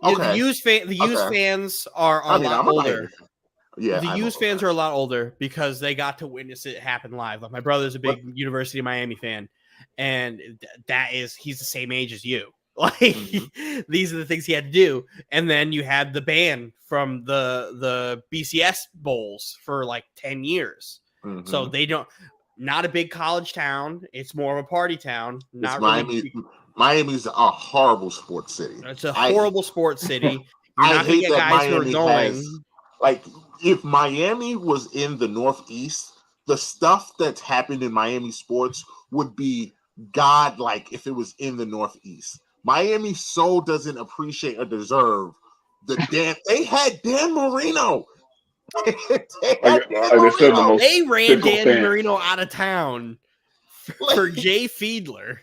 Okay. The U's fans are a lot older. Yeah, the U's fans are a lot older because they got to witness it happen live. Like my brother's a big University of Miami fan, and he's the same age as you. Like these are the things he had to do, and then you had the ban from the BCS bowls for like 10 years. So they don't. Not a big college town. It's more of a party town. Not Miami. Miami's a horrible sports city. It's a horrible sports city. I hate that Miami has, like, if Miami was in the Northeast, the stuff that's happened in Miami sports would be godlike if it was in the Northeast. Miami so doesn't appreciate or deserve they had Dan Marino. They ran Dan Marino out of town for Jay Fiedler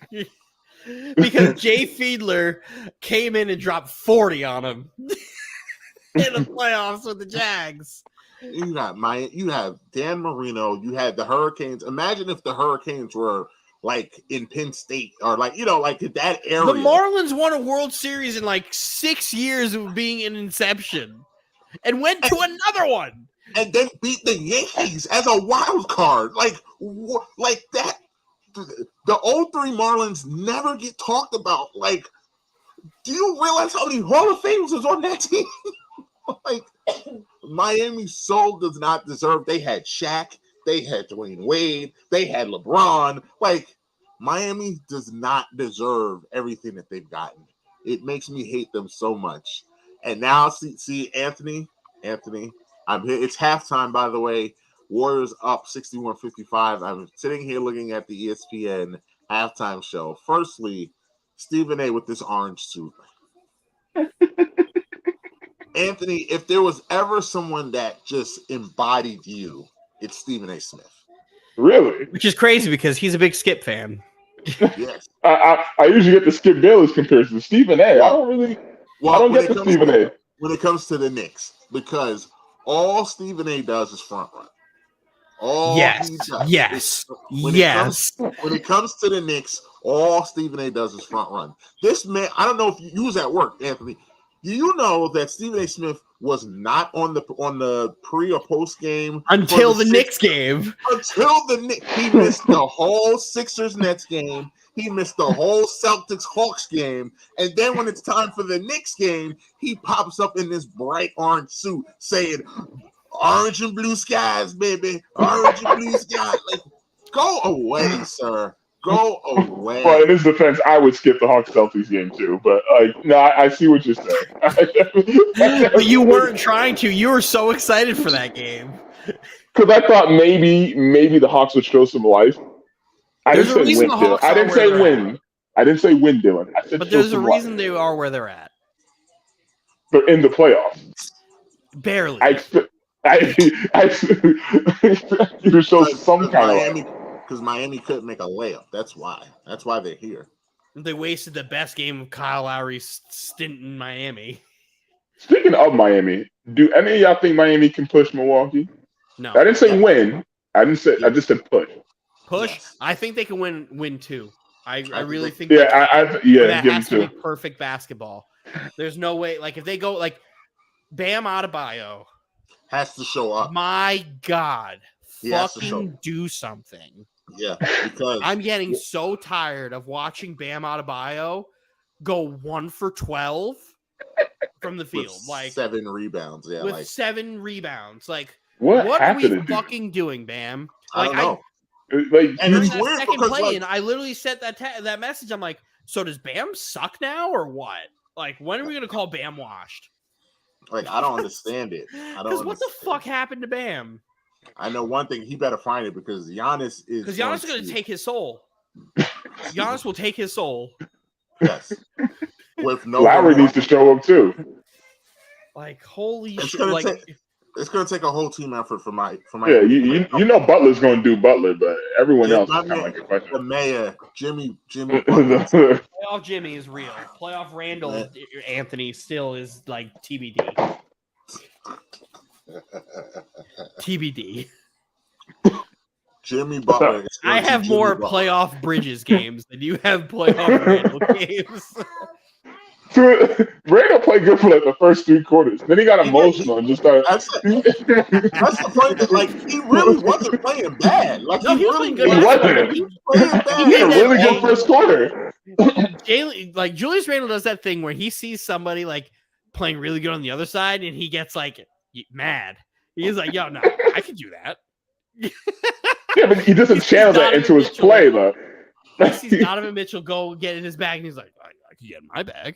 because Jay Fiedler came in and dropped 40 on him in the playoffs with the Jags. You have Dan Marino. You had the Hurricanes. Imagine if the Hurricanes were like in Penn State or like that area. The Marlins won a World Series in like 6 years of being in inception. And went to another one. And then beat the Yankees as a wild card. Like that. The 03 Marlins never get talked about. Like, do you realize how many Hall of Famers was on that team? Like, Miami so does not deserve. They had Shaq. They had Dwayne Wade. They had LeBron. Like, Miami does not deserve everything that they've gotten. It makes me hate them so much. And now, see, Anthony, I'm here. It's halftime, by the way. Warriors up 61-55. I'm sitting here looking at the ESPN halftime show. Firstly, Stephen A. with this orange suit. Anthony, if there was ever someone that just embodied you, it's Stephen A. Smith. Really? Which is crazy because he's a big Skip fan. Yes. I usually get the Skip Bayless comparison. Stephen A. I don't get the Stephen A. When it comes to the Knicks, because all Stephen A. does is front run. Yes. When it comes to the Knicks, all Stephen A. does is front run. This man, I don't know if you was at work, Anthony. Do you know that Stephen A. Smith was not on the pre or post game until the Knicks game? Until the Knicks, he missed the whole Sixers Nets game. He missed the whole Celtics Hawks game, and then when it's time for the Knicks game, he pops up in this bright orange suit saying, "Orange and blue skies, baby, orange and blue skies." Like, go away, sir. Go away. Well, in his defense, I would skip the Hawks Celtics game too. But no, I see what you're saying. But you weren't trying to. You were so excited for that game because I thought maybe the Hawks would show some life. I didn't say win, Dylan. I didn't say win. I didn't say win, Dylan. I said, but there's a reason they are where they're at. They're in the playoffs. Barely. I you show some kind of life. Because Miami couldn't make a layup. That's why. That's why they're here. They wasted the best game of Kyle Lowry's stint in Miami. Speaking of Miami, do any of y'all think Miami can push Milwaukee? No. I didn't say win. I just said push. Push? Yes. I think they can win too. I really think that has to be perfect basketball. There's no way. Like, if they go, like, Bam Adebayo has to show up. My God. Fucking do something. Yeah, because I'm getting so tired of watching Bam Adebayo go 1 for 12 from the field, like 7 rebounds. Yeah, with 7 rebounds. Like, what are we fucking doing, Bam? Like, I don't know. Like, and it's weird second because play, and I literally sent that message. I'm like, so does Bam suck now or what? Like, when are we gonna call Bam washed? Like, I don't understand it. Because what the fuck happened to Bam? I know one thing. He better find it because Giannis is. Because Giannis is going to take his soul. Giannis will take his soul. Yes. With no. Lowry needs to show up too. Like, holy shit! It's going to take a whole team effort for my. Yeah, you know Butler's going to do Butler, but everyone else is kind of like a question. The mayor, Jimmy. Playoff Jimmy is real. Playoff Randall Anthony still is like TBD. TBD. Jimmy Butler. I have more playoff Bridges games than you have playoff Randall games. Randall played good for like the first 3 quarters. Then he got emotional and just started. That's the point. That, like, he really wasn't playing bad. Like, no, he was playing good. He wasn't. He had a really good first quarter. Like, Julius Randle does that thing where he sees somebody like playing really good on the other side, and he gets like mad. He's like, "Yo, no, I can do that." Yeah, but he doesn't channel that into his play, though. He sees Donovan Mitchell go get in his bag, and he's like, "I can get in my bag."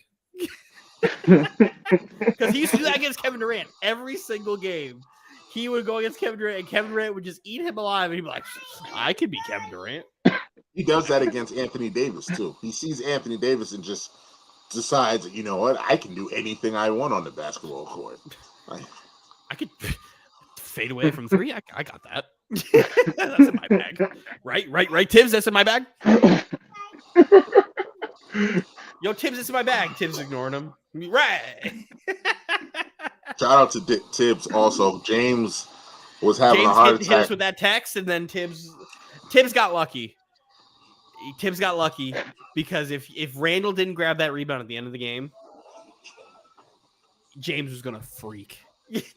Because he used to do that against Kevin Durant every single game. He would go against Kevin Durant, and Kevin Durant would just eat him alive, and he'd be like, "I could be Kevin Durant." He does that against Anthony Davis too. He sees Anthony Davis and just decides, you know what, I can do anything I want on the basketball court. I could fade away from 3. I got that. That's in my bag. Right, Tibbs, that's in my bag. Yo, Tibbs, that's in my bag. Tibbs ignoring him. Right. Shout out to Tibbs also. James was having a heart attack. Hit us with that text, and then Tibbs got lucky. Tibbs got lucky because if Randall didn't grab that rebound at the end of the game, James was gonna freak.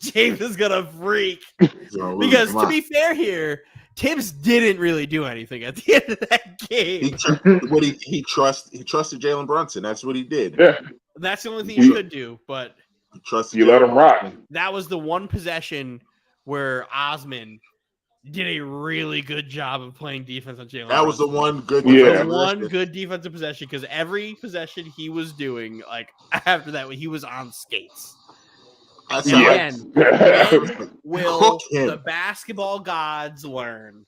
James is gonna freak because to be fair here, Tibbs didn't really do anything at the end of that game. He trusted Jalen Brunson. That's what he did. Yeah, that's the only thing he could do. But you let him rock. That was the one possession where Osman did a really good job of playing defense on Jalen. That was the one good. Good defensive possession because every possession he was doing, like after that, he was on skates. Again, will the basketball gods learn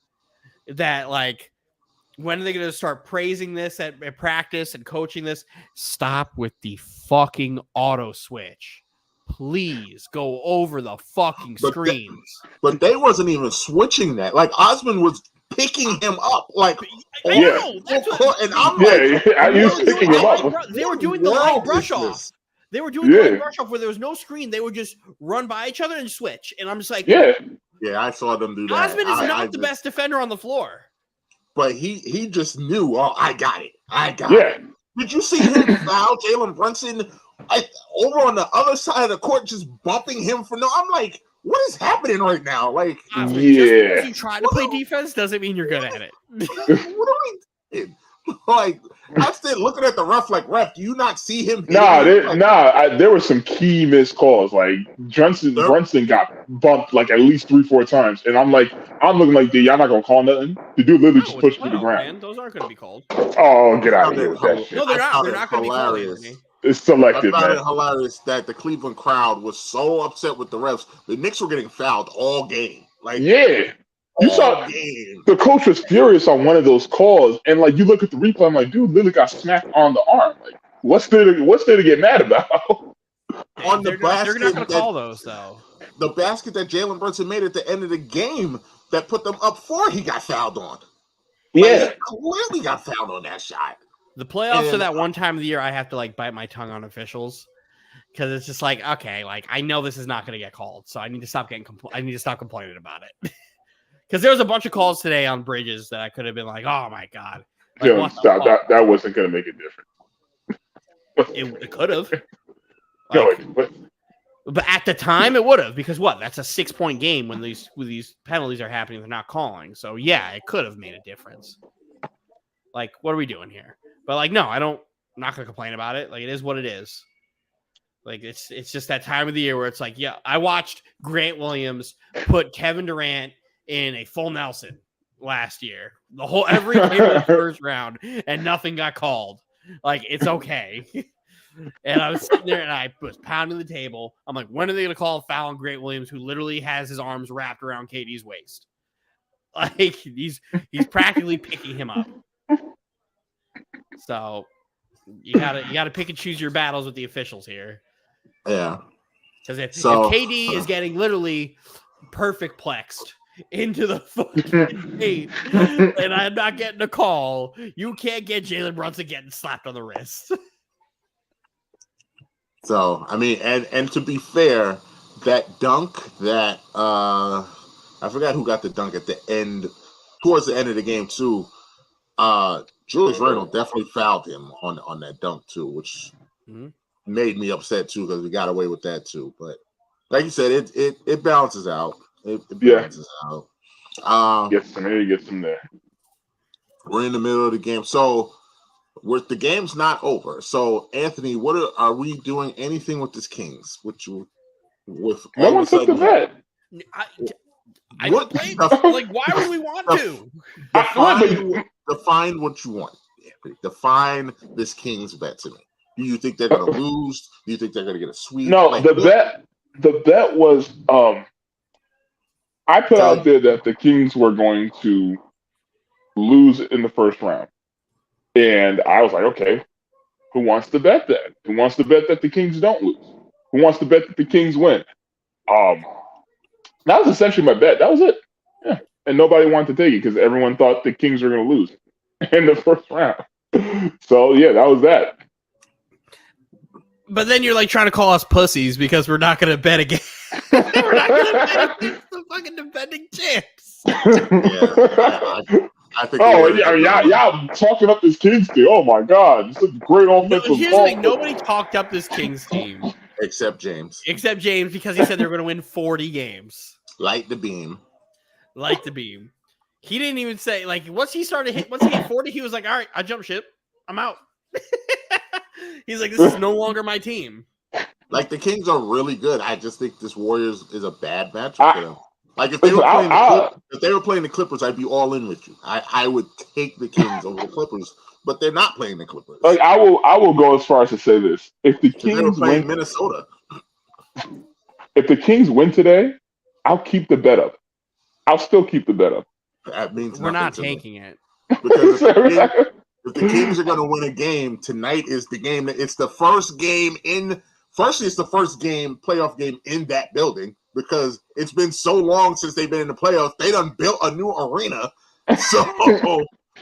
that, like, when are they going to start praising this at practice and coaching this? Stop with the fucking auto switch. Please go over the fucking screens. But they wasn't even switching that. Like, Osman was picking him up. Like, I know. That's what, and I'm like, he was picking him up. They were doing the light brush off. They were doing the light brush off where there was no screen. They would just run by each other and switch. And I'm just like, Yeah, I saw them do that. Osman is not the best defender on the floor. But he just knew, oh, I got it. Yeah. Did you see him foul Jalen Brunson over on the other side of the court, just bumping him for no? I'm like, what is happening right now? Like, Osman, just because you try to play defense doesn't mean you're good at it. What are we doing? Like, I still looking at the ref like, ref, do you not see him? There were some key missed calls. Like Brunson got bumped like at least 3-4 times, and I'm looking like, dude, y'all not gonna call nothing? The dude literally just pushed to the ground. Man, those aren't gonna be called. Oh, get out of here with that shit. No, they're not. They're not gonna be called. It's selective, man. I found it hilarious that the Cleveland crowd was so upset with the refs. The Knicks were getting fouled all game. Like, yeah. You saw the coach was furious on one of those calls, and like you look at the replay, I'm like, dude, literally got smacked on the arm. Like, what's there to get mad about? On the basket, they're not going to call those though. The basket that Jalen Brunson made at the end of the game that put them up 4, he got fouled on. Yeah, he clearly got fouled on that shot. The playoffs are that one time of the year I have to like bite my tongue on officials because it's just like, okay, like I know this is not going to get called, so I need to stop complaining about it. Because there was a bunch of calls today on Bridges that I could have been like, oh my God. Like, stop. That wasn't going to make a difference. It could have. But at the time, it would have. Because what? That's a 6-point game when these penalties are happening. They're not calling. So, yeah, it could have made a difference. Like, what are we doing here? But, like, no, I'm not going to complain about it. Like, it is what it is. Like, it's just that time of the year where it's like, yeah, I watched Grant Williams put Kevin Durant in a full Nelson last year. Every game in the first round, and nothing got called. Like, it's okay. And I was sitting there and I was pounding the table. I'm like, when are they going to call a foul on Grant Williams, who literally has his arms wrapped around KD's waist? Like, he's practically picking him up. So you gotta pick and choose your battles with the officials here. Yeah. Because if KD is getting literally perfect plexed into the fucking paint and I'm not getting a call, you can't get Jalen Brunson getting slapped on the wrist. So, I mean, and to be fair, that dunk that I forgot who got the dunk at the end, towards the end of the game too. Julius Randle definitely fouled him on that dunk too, which made me upset too because we got away with that too. But like you said, it balances out. It balances out. Gets some here, gets some there. We're in the middle of the game, so the game's not over. So Anthony, are we doing anything with this Kings? No one took the bet. I like, why would we want to? Define what you want. Define this Kings bet to me. Do you think they're going to lose? Do you think they're going to get a sweep? No, the bet was I put out there that the Kings were going to lose in the first round. And I was like, okay, who wants to bet that? Who wants to bet that the Kings don't lose? Who wants to bet that the Kings win? That was essentially my bet. That was it. Yeah. And nobody wanted to take it because everyone thought the Kings were going to lose in the first round. So, yeah, that was that. But then you're like trying to call us pussies because we're not going to bet again. We're not going to bet against the fucking defending champs. I think. Y'all talking up this Kings team. Oh my God, this is a great offensive. Here's the thing: nobody talked up this Kings team except James. Because he said they were going to win 40 games. Light the beam. He didn't even say once he hit 40, he was like, "All right, I jump ship. I'm out." He's like, "This is no longer my team." Like, the Kings are really good. I just think this Warriors is a bad matchup for them. Like, if they were playing the Clippers, I'd be all in with you. I would take the Kings over the Clippers, but they're not playing the Clippers. Like, I will go as far as to say this: if the Kings win Minnesota, if the Kings win today, I'll keep the bet up. I'll still keep the bet up. That means we're not taking it. Because if the Kings are going to win a game, tonight is the game. It's the first game Firstly, it's the first playoff game in that building because it's been so long since they've been in the playoffs. They done built a new arena. So,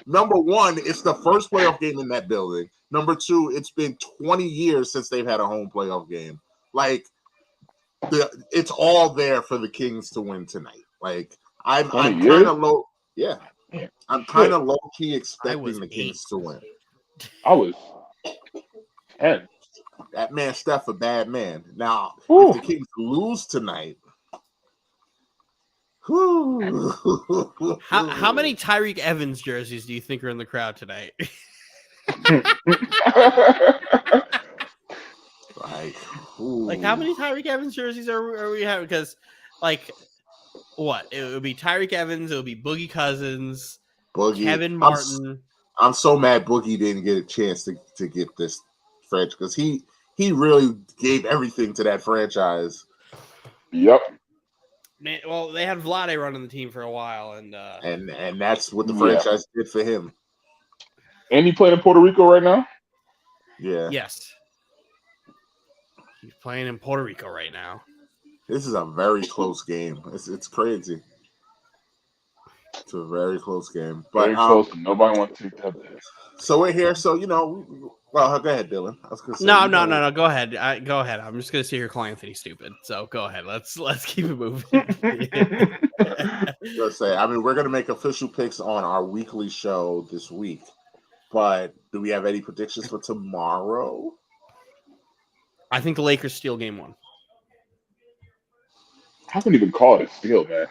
number one, it's the first playoff game in that building. Number two, it's been 20 years since they've had a home playoff game. Like, it's all there for the Kings to win tonight. Like I'm 20 kind years? of low. Yeah, I'm kind of low key expecting the Kings to win. I was 10. That man Steph a bad man. Now, Whew. if the Kings lose tonight, whew, How many Tyreek Evans jerseys do you think are in the crowd tonight? Like how many Tyreek Evans jerseys are we having? Because like what? It would be Tyreek Evans, it would be Boogie Cousins, Kevin Martin. I'm so mad Boogie didn't get a chance to get this franchise because he really gave everything to that franchise. Yep. Man, well, they had Vlade running the team for a while, and that's what the franchise did for him. And he playing in Puerto Rico right now? Yeah. Yes. He's playing in Puerto Rico right now. This is a very close game. It's crazy. It's a very close game. But very close. Nobody wants to take that. So we're here. So well, go ahead, Dylan. I was gonna say, no. Go ahead. Go ahead. I'm just gonna sit here calling Anthony stupid. So go ahead. Let's keep it moving. Let's say. I mean, we're gonna make official picks on our weekly show this week. But do we have any predictions for tomorrow? I think the Lakers steal game 1. I wouldn't even call it a steal, man.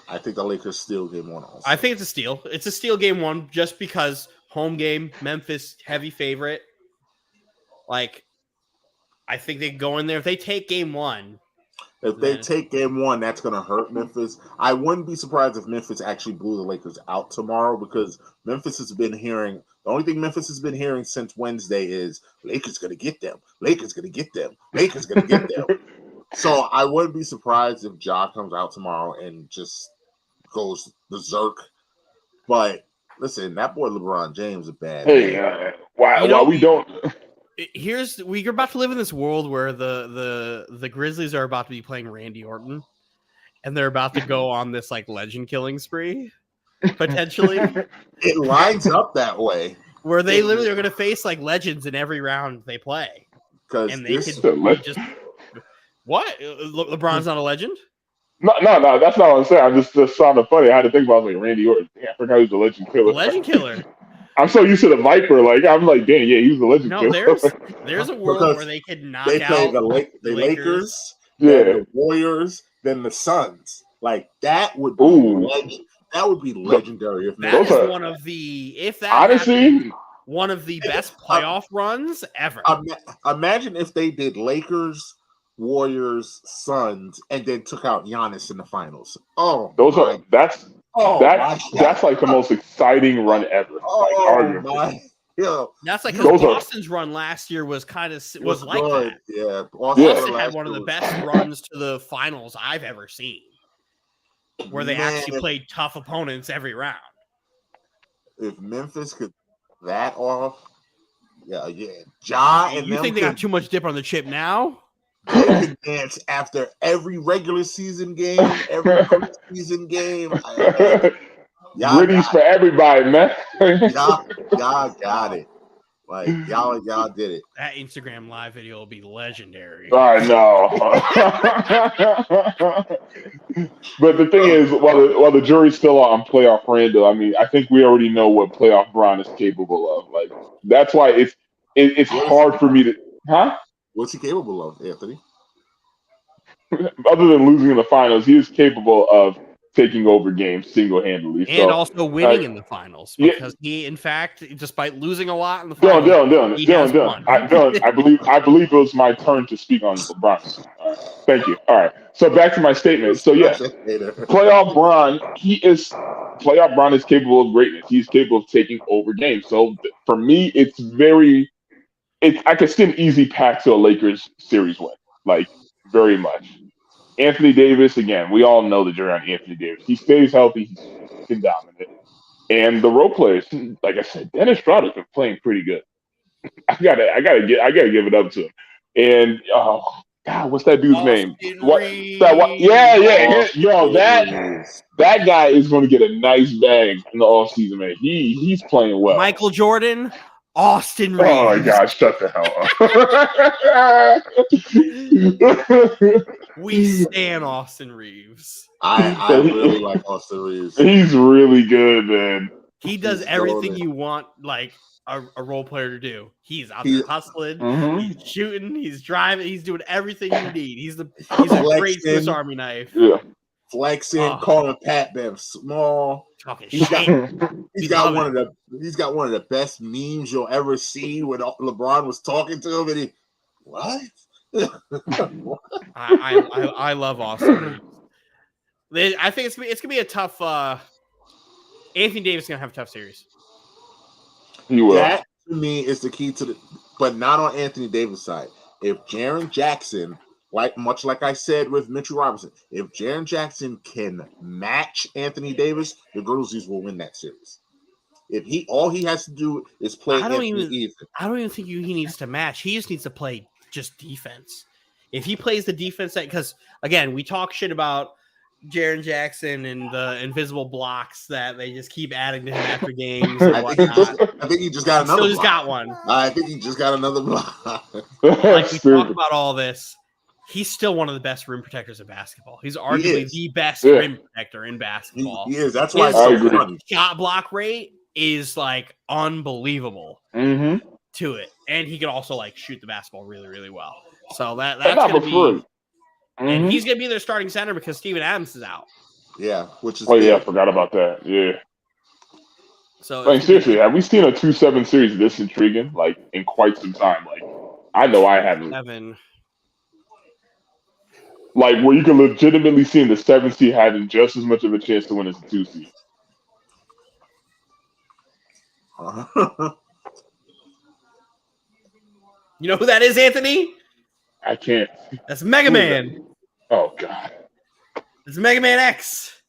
I think the Lakers steal game 1 also. I think it's a steal. It's a steal game 1 just because home game, Memphis, heavy favorite. Like, I think they go in there. If they take game 1. If they take game 1, that's going to hurt Memphis. I wouldn't be surprised if Memphis actually blew the Lakers out tomorrow because Memphis has been hearing – the only thing Memphis has been hearing since Wednesday is Lakers going to get them. Lakers going to get them. Lakers going to get them. So I wouldn't be surprised if Ja comes out tomorrow and just goes berserk. But listen, that boy LeBron James is a bad man. Why we don't – we're about to live in this world where the Grizzlies are about to be playing Randy Orton, and they're about to go on this like legend killing spree, potentially. It lines up that way, where they literally are going to face like legends in every round they play, and they could just what? LeBron's not a legend? No, that's not what I'm saying. I just sounded funny. I had to think about like Randy Orton. Yeah, I forgot he's the legend killer. Legend killer. I'm so used to the Viper. Like I'm like, damn, yeah, he's the legend killer. There's a world where they could knock out the Lakers, the Warriors, then the Suns. Like that would be that would be legendary. If that is one of the honestly one of the best playoff runs ever. Imagine if they did Lakers, Warriors, Suns, and then took out Giannis in the finals. That's like the most exciting run ever. That's like because Boston's run last year was like that. Yeah, Boston had one of the best runs to the finals I've ever seen, where they actually played tough opponents every round. If Memphis could that off, Ja and you think they got too much dip on the chip now? They can dance after every regular season game, every season game. Gritties for everybody, man. y'all got it. Like y'all did it. That Instagram live video will be legendary. I know. But the thing is, while the jury's still on playoff Randall, I mean, I think we already know what playoff Bron is capable of. Like that's why it's hard for me to, What's he capable of, Anthony? Other than losing in the finals, he is capable of taking over games single-handedly. And also winning in the finals. Because he, in fact, despite losing a lot in the finals, Dylan. I believe it was my turn to speak on LeBron. Thank you. All right. So back to my statement. So yes, playoff Bron is capable of greatness. He's capable of taking over games. So for me, I could see an easy path to a Lakers series win, like very much. Anthony Davis, again, we all know the jury on Anthony Davis. He stays healthy, he's fucking dominant. And the role players, like I said, Dennis Schroeder's been playing pretty good. I gotta give it up to him. And God, what's that dude's name? That guy is going to get a nice bag in the offseason, man. He's playing well. Michael Jordan. Austin Reeves. Oh my God! Shut the hell up. We stand Austin Reeves. I really like Austin Reeves. He's really good, man. He does everything you want, like a role player to do. He's out there hustling, he's shooting, he's driving, he's doing everything you need. He's a great Swiss Army knife. Yeah. Flexing, calling Pat Bev small. He's got one of the best memes you'll ever see when LeBron was talking to him, and he what? I love Austin. I think it's gonna be a tough. Anthony Davis is gonna have a tough series. He will. That to me is the key to the, but not on Anthony Davis' side. If Jaren Jackson, much like I said with Mitchell Robinson, if Jaren Jackson can match Anthony Davis, the Grizzlies will win that series. If all he has to do is play I don't even think he needs to match. He just needs to play just defense. If he plays the defense, because again, we talk shit about Jaren Jackson and the invisible blocks that they just keep adding to him after games. And I think he just got another. Still just got one. I think he just got another block. Like we talk about all this, he's still one of the best rim protectors in basketball. He's arguably the best rim protector in basketball. He is. That's why his I agree. Shot block rate is like unbelievable to it, and he can also like shoot the basketball really, really well. So that's gonna be. And he's going to be their starting center because Steven Adams is out. Yeah, which is I forgot about that. Yeah. So like seriously, have we seen a 2-7 series this intriguing like in quite some time? Like I know I haven't. 7. Like where you can legitimately see the 7 seed having just as much of a chance to win as the 2 seed. You know who that is, Anthony? I can't. That's Mega Man. Oh God. It's Mega Man X.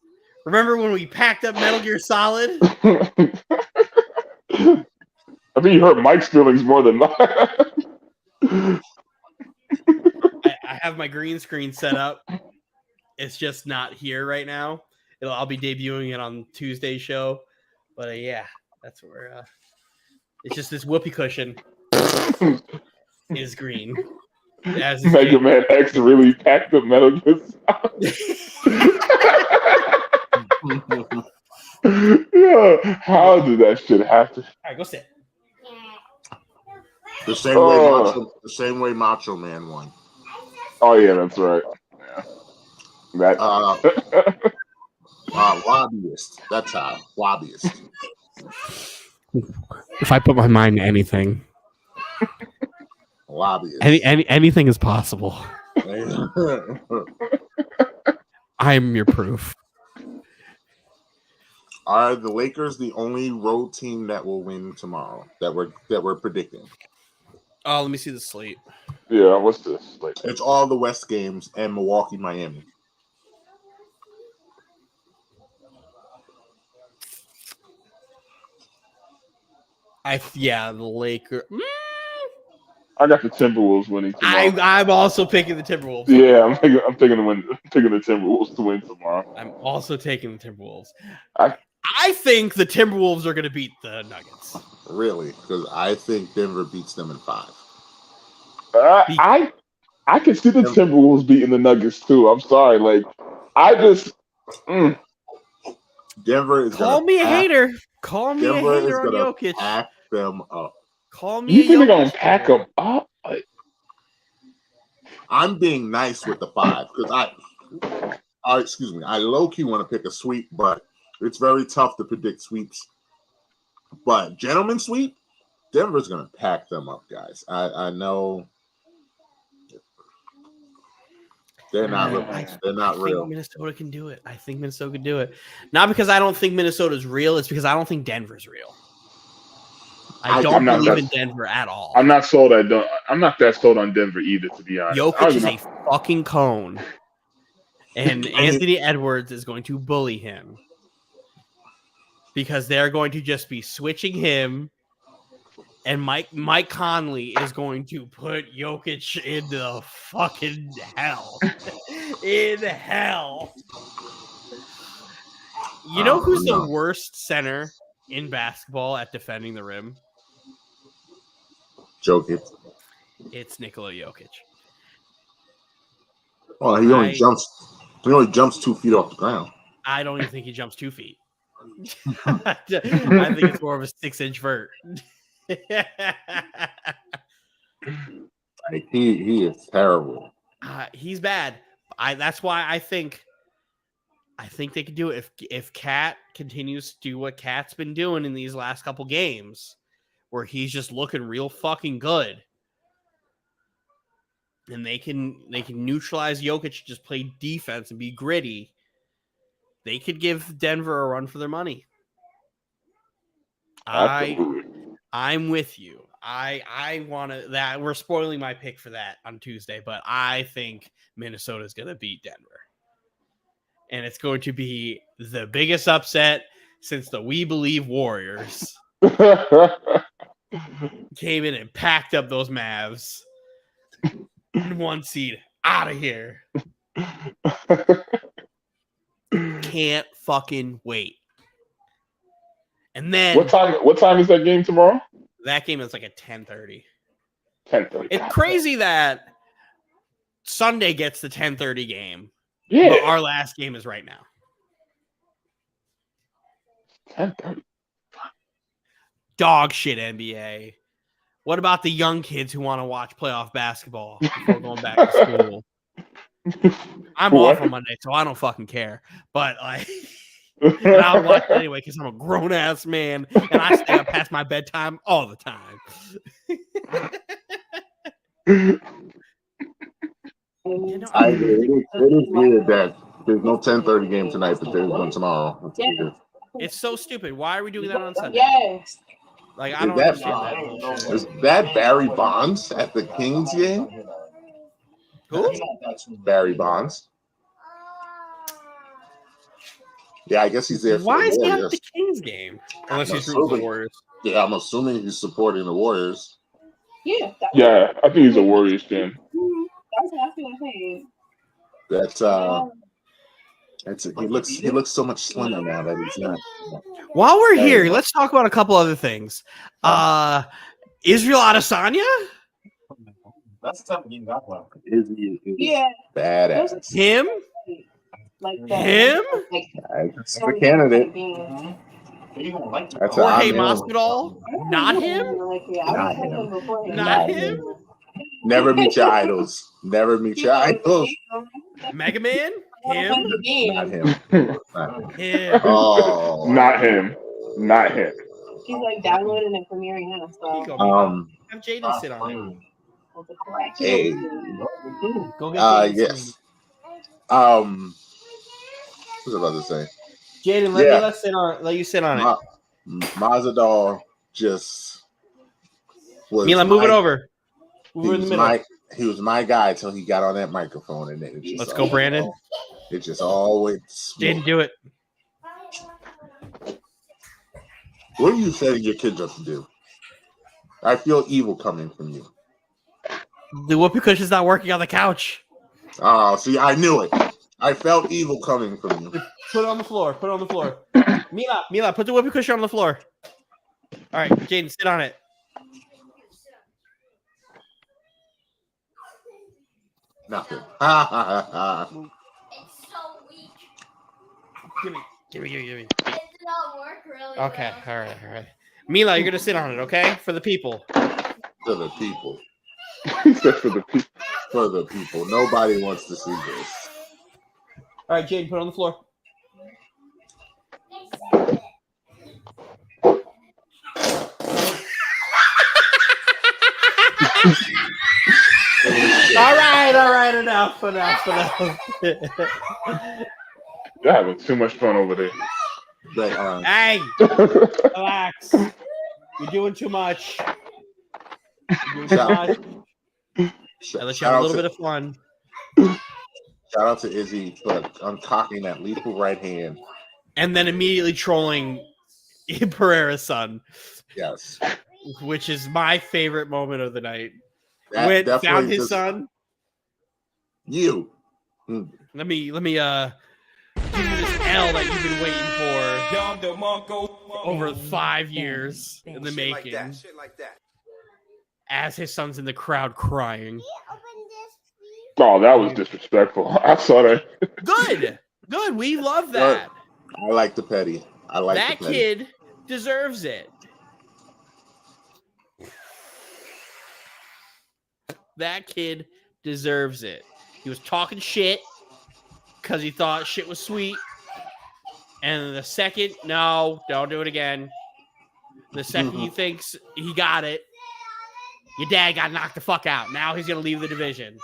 Remember when we packed up Metal Gear Solid? I think you hurt Mike's feelings more than mine. I have my green screen set up. It's just not here right now. I'll be debuting it on Tuesday's show. But yeah, that's where it's just this whoopee cushion is green. Mega Man X really packed the Metal Gear Solid. Yeah, how did that shit happen? All right, go sit. The same way Macho Man won. Oh yeah, that's right. Yeah. Lobbyist. That's how. Lobbyist. If I put my mind to anything. Lobbyist. Anything is possible. I am your proof. Are the Lakers the only road team that will win tomorrow that we're predicting? Oh, let me see the slate. Yeah, what's this? It's all the West games and Milwaukee, Miami. The Lakers. I got the Timberwolves winning tomorrow. I'm also picking the Timberwolves. Yeah, I'm taking the Timberwolves to win tomorrow. I'm also taking the Timberwolves. I think the Timberwolves are going to beat the Nuggets. Really? Because I think Denver beats them in 5. I can see the Timberwolves beating the Nuggets too. I'm sorry, I just Denver is call me a hater. Call me Denver a hater on Jokic. Pack them up. Call me. You think they're gonna pack them up? I'm being nice with the 5 because I low key want to pick a sweep, but it's very tough to predict sweeps. But gentlemen sweep, Denver's gonna pack them up, guys. I know they're not real. They're not real. Minnesota can do it. I think Minnesota can do it. Not because I don't think Minnesota's real. It's because I don't think Denver's real. I don't believe in Denver at all. I'm not sold. I'm not that sold on Denver either, to be honest. Jokic is a fucking cone, and Anthony Edwards is going to bully him because they're going to just be switching him, and Mike Conley is going to put Jokic in the fucking hell. In hell. You know who's the worst center in basketball at defending the rim? Jokic. It's Nikola Jokic. Oh, he only jumps 2 feet off the ground. I don't even think he jumps 2 feet. I think it's more of a 6-inch vert. Like, he is terrible. He's bad. That's why I think they could do it if Cat continues to do what Cat's been doing in these last couple games, where he's just looking real fucking good, and they can neutralize Jokic, just play defense and be gritty. They could give Denver a run for their money. I'm with you. I want to that we're spoiling my pick for that on Tuesday, but I think Minnesota's going to beat Denver. And it's going to be the biggest upset since the We Believe Warriors came in and packed up those Mavs. 1 seed out of here. Can't fucking wait. And then what time is that game tomorrow? That game is like at 10:30. 10:30. It's crazy that Sunday gets the 10:30 game. Yeah. But our last game is right now. 10:30. Dog shit NBA. What about the young kids who want to watch playoff basketball before going back to school? I'm off on Monday, so I don't fucking care. But like, and I'll watch it anyway because I'm a grown ass man and I stay up past my bedtime all the time. I agree. It is weird that there's no 10:30 game tonight, but there's one tomorrow. It's so stupid. Why are we doing that on Sunday? Yes. Like, I don't understand that. Is that Barry Bonds at the Kings game? Who? Barry Bonds. Yeah, I guess he's there for Why the is he Warriors. at the Kings game? Unless he's rooting for the Warriors. Yeah, I'm assuming he's supporting the Warriors. Yeah. Yeah, I think he's a Warriors fan. That's what I feel saying. He looks so much slimmer now that he's not. While we're here, let's talk about a couple other things. Israel Adesanya? That's tough to get that one. Yeah. Badass. Him? Like that. Him? That's the candidate. That's Jorge Masvidal? Not him? Not him? Never meet your idols. Never meet your idols. Mega Man? Him? Not him. Him. Oh, Not him. Not him. She's like downloading and premiering now. So Have Jaden sit on him. Hey. Go get Jaden. Yes. What was I about to say? Jaden, let you sit on it. Masvidal just was. Mila, move it over. Move it in the middle. He was my guy until he got on that microphone, and it just Let's go, Brandon. It just always. Jaden, do it. What are you setting your kids up to do? I feel evil coming from you. The whoopee cushion's not working on the couch. Oh, see, I knew it. I felt evil coming from you. Put it on the floor. Put it on the floor. Mila, put the whoopee cushion on the floor. All right, Jaden, sit on it. Nothing. It's so weak. Give me. It did not work really Okay, well. all right. Mila, you're gonna sit on it, okay? For the people. For the people. He said for the people. For the people. Nobody wants to see this. All right, Jaden, put it on the floor. All right, enough. You're having too much fun over there. But, Hey, relax. You're doing too much. I let you have a little bit of fun. Shout out to Izzy for uncocking that lethal right hand. And then immediately trolling Pereira's son. Yes. Which is my favorite moment of the night. That Went, definitely found his just- son. You. Let me give you this L that you've been waiting for over 5 years in the making. Shit like that. as his son's in the crowd crying. Oh, that was disrespectful. I saw that. Good. We love that. I like the petty. That kid deserves it. That kid deserves it. He was talking shit because he thought shit was sweet. And the second, no, don't do it again. The second he thinks he got it, your dad got knocked the fuck out. Now he's going to leave the division.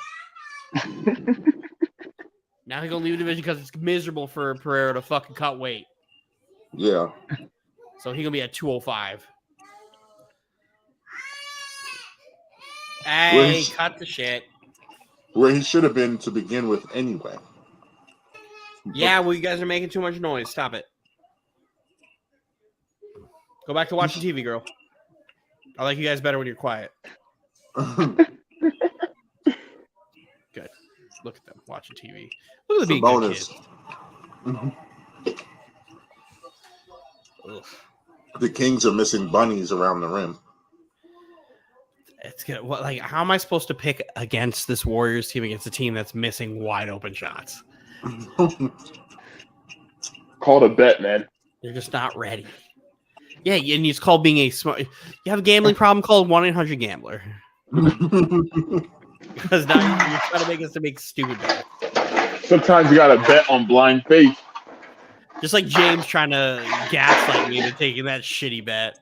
Now he's going to leave the division because it's miserable for Pereira to fucking cut weight. Yeah. So he's going to be at 205. Hey, cut the shit. Where he should have been to begin with anyway. Yeah, well, you guys are making too much noise. Stop it. Go back to watching TV, girl. I like you guys better when you're quiet. Good. Look at them watching TV. Look at the being good kids. The Kings are missing bunnies around the rim. It's good. What, like, how am I supposed to pick against this Warriors team against a team that's missing wide open shots? Call it a bet, man. They're just not ready. Yeah, and it's called being a smart. You have a gambling problem, called 1-800-GAMBLER. Because now you're trying to make us to make stupid bets. Sometimes you gotta bet on blind faith. Just like James trying to gaslight me into taking that shitty bet.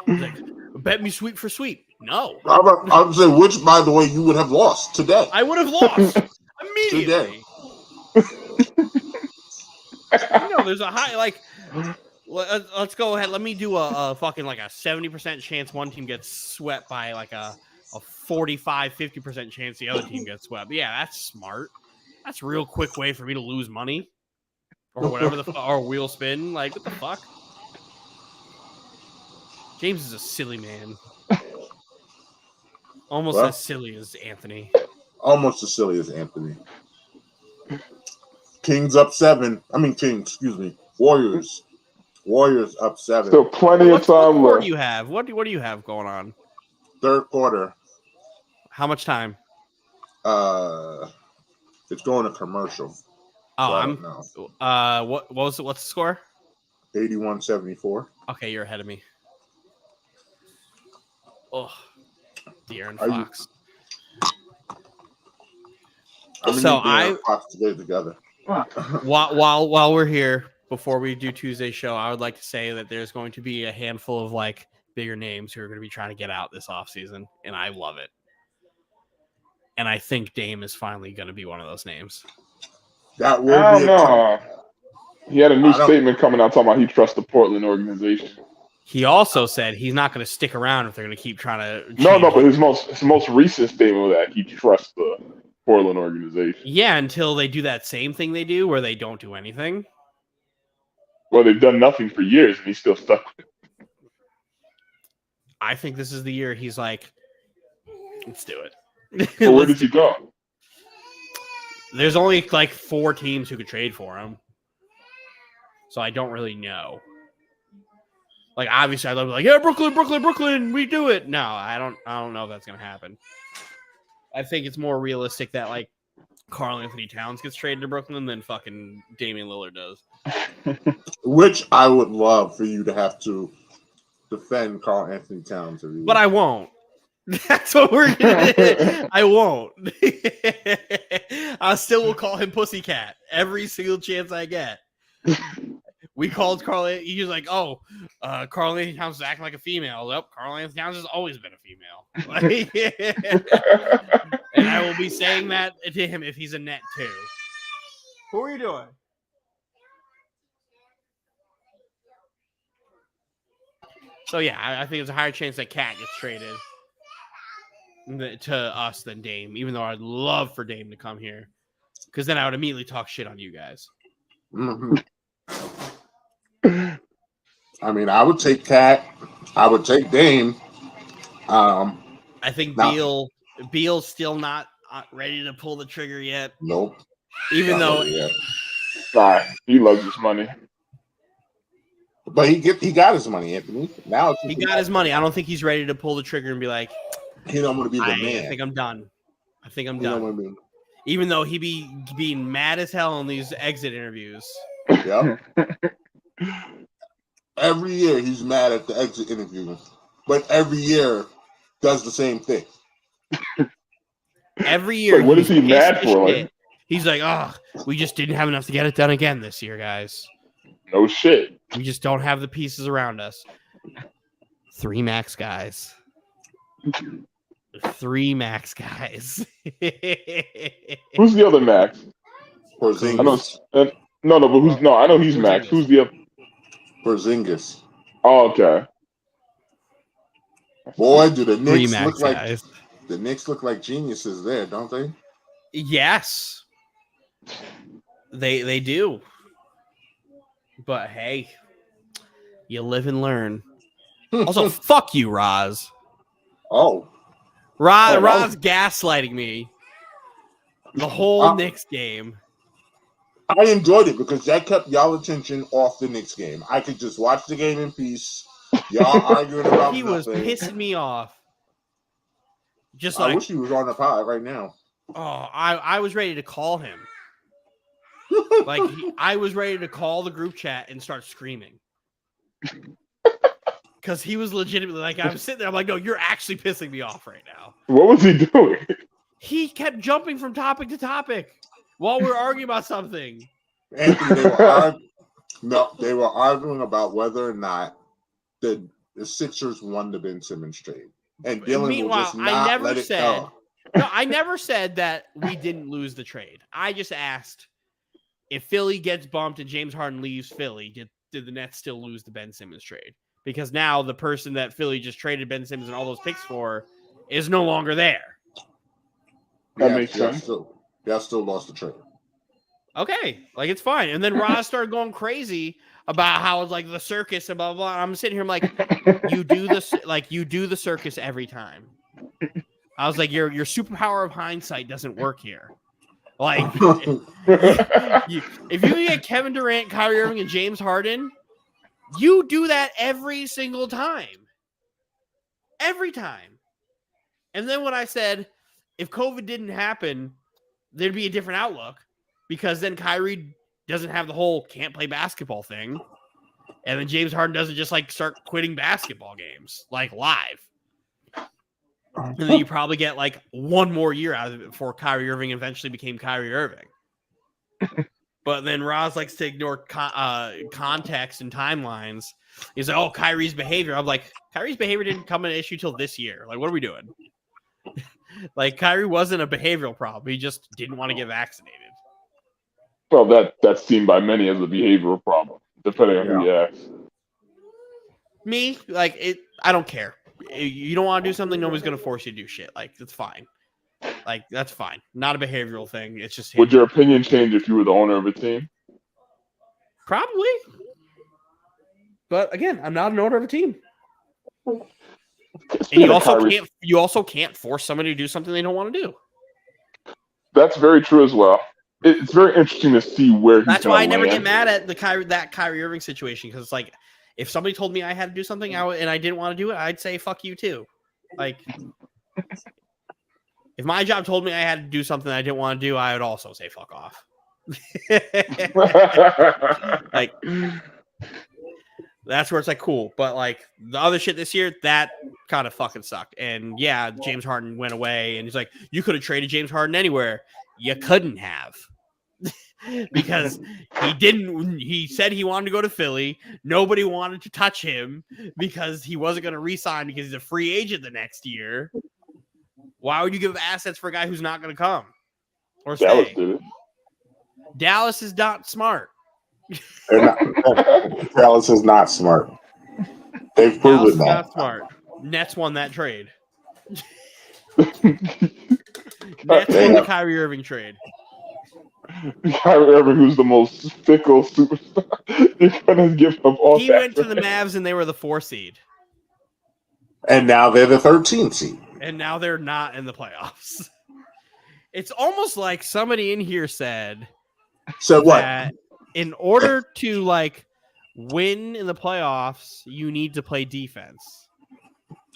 Like, bet me sweep for sweep. No. I would say, which, by the way, you would have lost today. I would have lost immediately. There's a high, like, let's go ahead. Let me do a fucking, like, a 70% chance one team gets swept by, like, a 45-50% chance the other team gets swept. Yeah, that's smart. That's a real quick way for me to lose money. Or whatever or wheel spin. Like, what the fuck? James is a silly man. Almost as silly as Anthony. Almost as silly as Anthony. Kings up 7. I mean, Kings, excuse me. Warriors up 7. So plenty of time left. What do you have? What do you have going on? Third quarter. How much time? It's going to commercial. Oh, so what's the score? 81-74. Okay, you're ahead of me. Oh, De'Aaron Fox. Fox together. While we're here, before we do Tuesday's show, I would like to say that there's going to be a handful of like bigger names who are going to be trying to get out this offseason, and I love it. And I think Dame is finally going to be one of those names. That will be He had a new statement coming out talking about he trusts the Portland organization. He also said he's not going to stick around if they're going to keep trying to. But his most recent statement was that he trusts the Portland organization. Yeah, until they do that same thing they do, where they don't do anything. Well, they've done nothing for years, and he's still stuck with it. I think this is the year he's like, let's do it. Well, where did he go? There's only like 4 teams who could trade for him, so I don't really know. Like, obviously, I'd love to be like, yeah, Brooklyn, we do it. No, I don't know if that's gonna happen. I think it's more realistic that like Karl Anthony Towns gets traded to Brooklyn than fucking Damian Lillard does. Which I would love for you to have to defend Karl Anthony Towns every week. But I won't. That's what we're gonna do. I won't. I still will call him Pussycat every single chance I get. We called Karl. He was like, "Oh, Karl Anthony Towns is acting like a female." Yep, Karl Anthony Towns has always been a female. And I will be saying that to him if he's a net too. Who are you doing? So yeah, I think there's a higher chance that Cat gets traded to us than Dame, even though I'd love for Dame to come here, because then I would immediately talk shit on you guys. Mm-hmm. I mean, I would take Cat. I would take Dame. I think Beal's still not ready to pull the trigger yet. Nope. Even though he loves his money. But he got his money, Anthony. Now he got his money. I don't think he's ready to pull the trigger and be like, he don't want to be the man. I think I'm done. I think I'm He done. don't wanna be... Even though he be being mad as hell in these exit interviews. Yep. Every year he's mad at the exit interview, but every year does the same thing. Every year, what is he mad for? Like, he's like, oh, we just didn't have enough to get it done again this year, guys. No shit. We just don't have the pieces around us. 3 max guys. 3 max guys. Who's the other max? Porzingis. No, but who's no? I know he's max. Who's the other? Porzingis. Oh, okay. Boy, do the Knicks look like the Knicks look like geniuses there, don't they? Yes, they do. But hey, you live and learn. Also, fuck you, Roz. Oh. Roz gaslighting me the whole Knicks game. I enjoyed it because that kept y'all attention off the Knicks game. I could just watch the game in peace. Y'all arguing about He nothing. was pissing me off. Just I wish he was on the pod right now. Oh, I was ready to call him. I was ready to call the group chat and start screaming. Because he was legitimately like, I'm sitting there, I'm like, no, you're actually pissing me off right now. What was he doing? He kept jumping from topic to topic while we were arguing about something. Anthony, they were arguing about whether or not the Sixers won the Ben Simmons trade. And Dylan will just not let it go. No, I never said that we didn't lose the trade. I just asked if Philly gets bumped and James Harden leaves Philly, did the Nets still lose the Ben Simmons trade? Because now the person that Philly just traded Ben Simmons and all those picks for is no longer there. That makes sense. Y'all still lost the trade. Okay, like it's fine. And then Roz started going crazy about how it's like the circus and blah blah. And I'm sitting here, I'm like, you do the circus every time. I was like, your superpower of hindsight doesn't work here. Like, if you get Kevin Durant, Kyrie Irving, and James Harden, you do that every single time. Every time. And then when I said, if COVID didn't happen, there'd be a different outlook because then Kyrie doesn't have the whole can't play basketball thing. And then James Harden doesn't just like start quitting basketball games like live. And then you probably get like one more year out of it before Kyrie Irving eventually became Kyrie Irving. But then Roz likes to ignore context and timelines. He's like, oh, Kyrie's behavior. I'm like, Kyrie's behavior didn't come an issue till this year. Like, what are we doing? Like, Kyrie wasn't a behavioral problem. He just didn't want to get vaccinated. Well, that's seen by many as a behavioral problem, depending on who you ask. Me, like, I don't care. You don't want to do something, nobody's going to force you to do shit. Like, that's fine. Like, that's fine. Not a behavioral thing. It's just... Would your opinion change if you were the owner of a team? Probably. But, again, I'm not an owner of a team. And you also can't force somebody to do something they don't want to do. That's very true as well. It's very interesting to see where he's That's why I never get mad at that Kyrie Irving situation, because it's like, if somebody told me I had to do something and I didn't want to do it, I'd say fuck you too. Like, if my job told me I had to do something I didn't want to do, I would also say fuck off. Like, that's where it's like cool. But like the other shit this year, that kind of fucking sucked. And yeah, James Harden went away, and he's like, you could have traded James Harden anywhere. You couldn't have. Because he didn't. He said he wanted to go to Philly. Nobody wanted to touch him because he wasn't going to re-sign because he's a free agent the next year. Why would you give assets for a guy who's not going to come or stay? Dallas did it. Dallas is not smart. Dallas is not smart. They've proven that. Not smart. Nets won that trade. Nets won the Kyrie Irving trade. Kyrie Irving, who's the most fickle superstar, you're gonna give up all. He went to the Mavs and they were the 4 seed, and now they're the 13th seed, and now they're not in the playoffs. It's almost like somebody in here said what? That in order to like win in the playoffs, you need to play defense.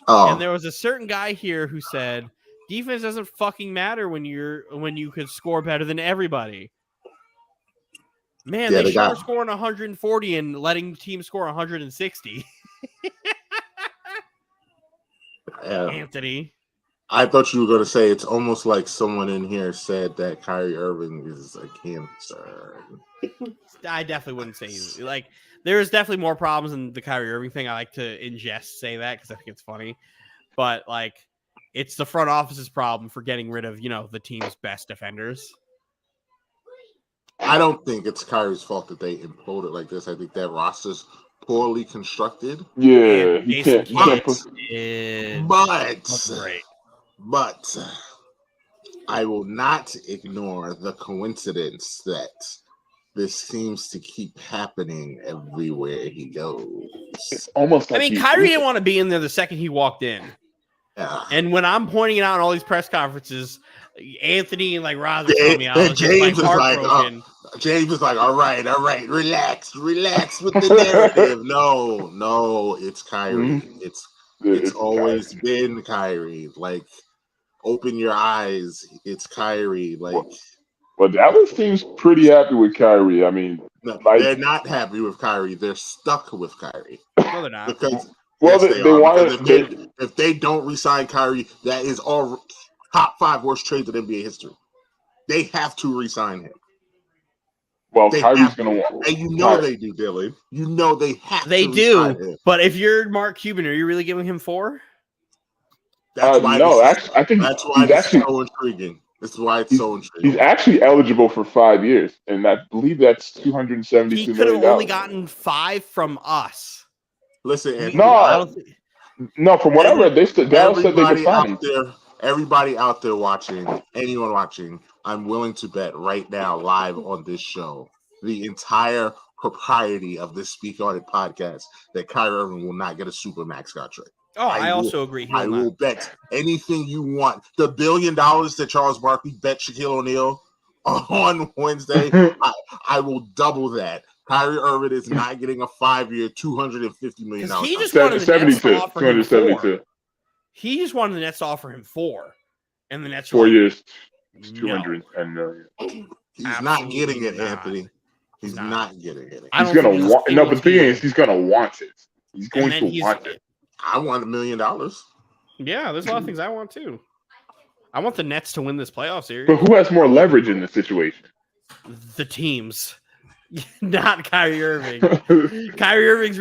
Oh, And there was a certain guy here who said defense doesn't fucking matter when you could score better than everybody. Man, Yeah, they they sure are got- scoring 140 and letting teams score 160. yeah. Anthony. I thought you were going to say it's almost like someone in here said that Kyrie Irving is a cancer. I definitely wouldn't say like there's definitely more problems than the Kyrie Irving thing. I like to in jest say that because I think it's funny, but like it's the front office's problem for getting rid of the team's best defenders. I don't think it's Kyrie's fault that they imploded like this. I think that roster's poorly constructed. Yeah, And he Jason can't put. But I will not ignore the coincidence that this seems to keep happening everywhere he goes. It's almost like Kyrie didn't want to be in there the second he walked in. Yeah. And when I'm pointing it out in all these press conferences, Anthony and like Roz are telling me I was James just, heartbroken. James is like, all right, relax with the narrative. No, it's Kyrie. It's always Kyrie. Been Kyrie. Like, open your eyes. It's Kyrie. Like, well, Dallas seems pretty happy with Kyrie. I mean, they're not happy with Kyrie. They're stuck with Kyrie. No, they're not. Because if they don't re-sign Kyrie, that is all top 5 worst trades in NBA history. They have to re-sign him. Well, Kyrie's going to want. And they do, Dylan. They have they to do. re-sign him. But if you're Mark Cuban, are you really giving him 4? That's why I think that's why it's so intriguing. That's why it's so intriguing. He's actually eligible for 5 years, and I believe that's $272 million. He could have only gotten 5 from us. Listen, Anthony, no. From what I read, Dallas said they could sign him. Everybody out there watching, anyone watching, I'm willing to bet right now, live on this show, the entire propriety of this Speak On It podcast, that Kyrie Irving will not get a Supermax contract. Oh, I also agree. I will bet anything you want. The $1 billion that Charles Barkley bet Shaquille O'Neal on Wednesday, I will double that. Kyrie Irving is not getting a 5-year, $250 million. He just wanted the Nets to offer him 272. He just wanted the Nets to offer him 4, and the Nets 4 years, $210 million. He's not getting it, Anthony. He's not getting it. He's gonna want. No, but the thing is, he's gonna want it. He's going to want it. I want $1 million. Yeah, there's a lot of things I want too. I want the Nets to win this playoff series. But who has more leverage in this situation? The teams, not Kyrie Irving. Kyrie Irving's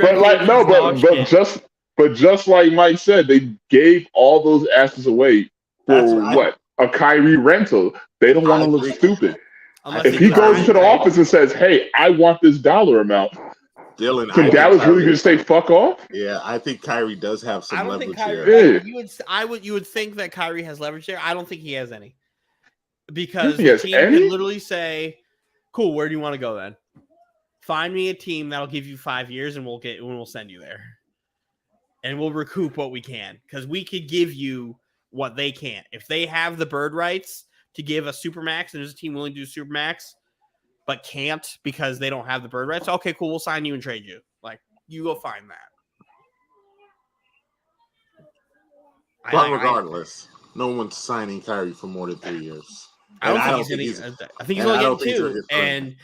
but just like Mike said, they gave all those asses away for a Kyrie rental. They don't want to look stupid. If he goes into the office and says, "Hey, I want this dollar amount," Dylan, can Dallas really just say "fuck off"? Yeah, I think Kyrie does have some leverage there. You would think that Kyrie has leverage there. I don't think he has any, because the team can literally say, "Cool, where do you want to go then? Find me a team that'll give you 5 years, and we'll send you there, and we'll recoup what we can, because we could give you what they can't. If they have the bird rights to give a supermax, and there's a team willing to do supermax, but can't because they don't have the bird rights. Okay, cool. We'll sign you and trade you. Like, you go find that." But regardless, no one's signing Kyrie for more than 3 years. I think he's only getting 2. And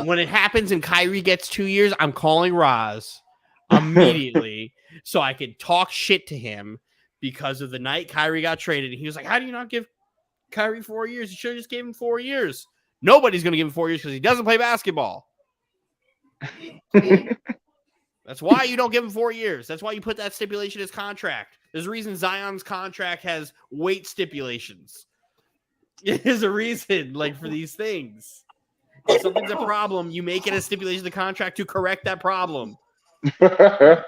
when it happens and Kyrie gets 2 years, I'm calling Roz immediately so I could talk shit to him, because of the night Kyrie got traded. And he was like, "How do you not give Kyrie 4 years? You should have just gave him 4 years." Nobody's going to give him 4 years because he doesn't play basketball. That's why you don't give him 4 years. That's why you put that stipulation in his contract. There's a reason Zion's contract has weight stipulations. There's a reason, for these things. If something's a problem, you make it a stipulation in the contract to correct that problem. And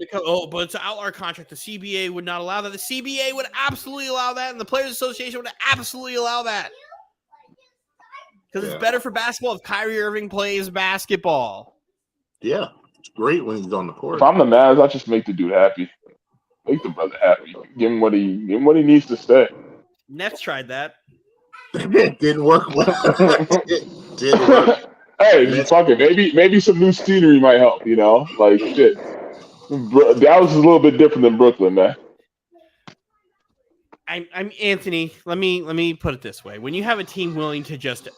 because but it's an outlaw contract, the CBA would not allow that. The CBA would absolutely allow that, and the Players Association would absolutely allow that. Because it's better for basketball if Kyrie Irving plays basketball. Yeah, it's great when he's on the court. If I'm the Mavs, I just make the dude happy. Make the brother happy. Give him what he needs to stay. Nets tried that. It didn't work well. It didn't work. Hey, fuck it. Maybe some new scenery might help. Like shit. Dallas is a little bit different than Brooklyn, man. I'm Anthony. Let me put it this way: when you have a team willing to just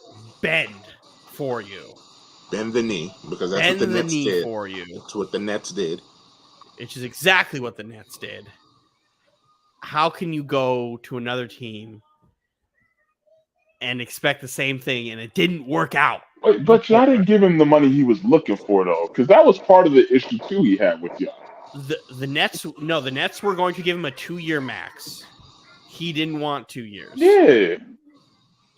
bend for you, bend the knee, because that's what the Nets did. For you. That's what the Nets did. Which is exactly what the Nets did. How can you go to another team and expect the same thing, and it didn't work out? But y'all didn't give him the money he was looking for, though, because that was part of the issue too he had with y'all. The Nets were going to give him a 2-year max. He didn't want 2 years. Yeah.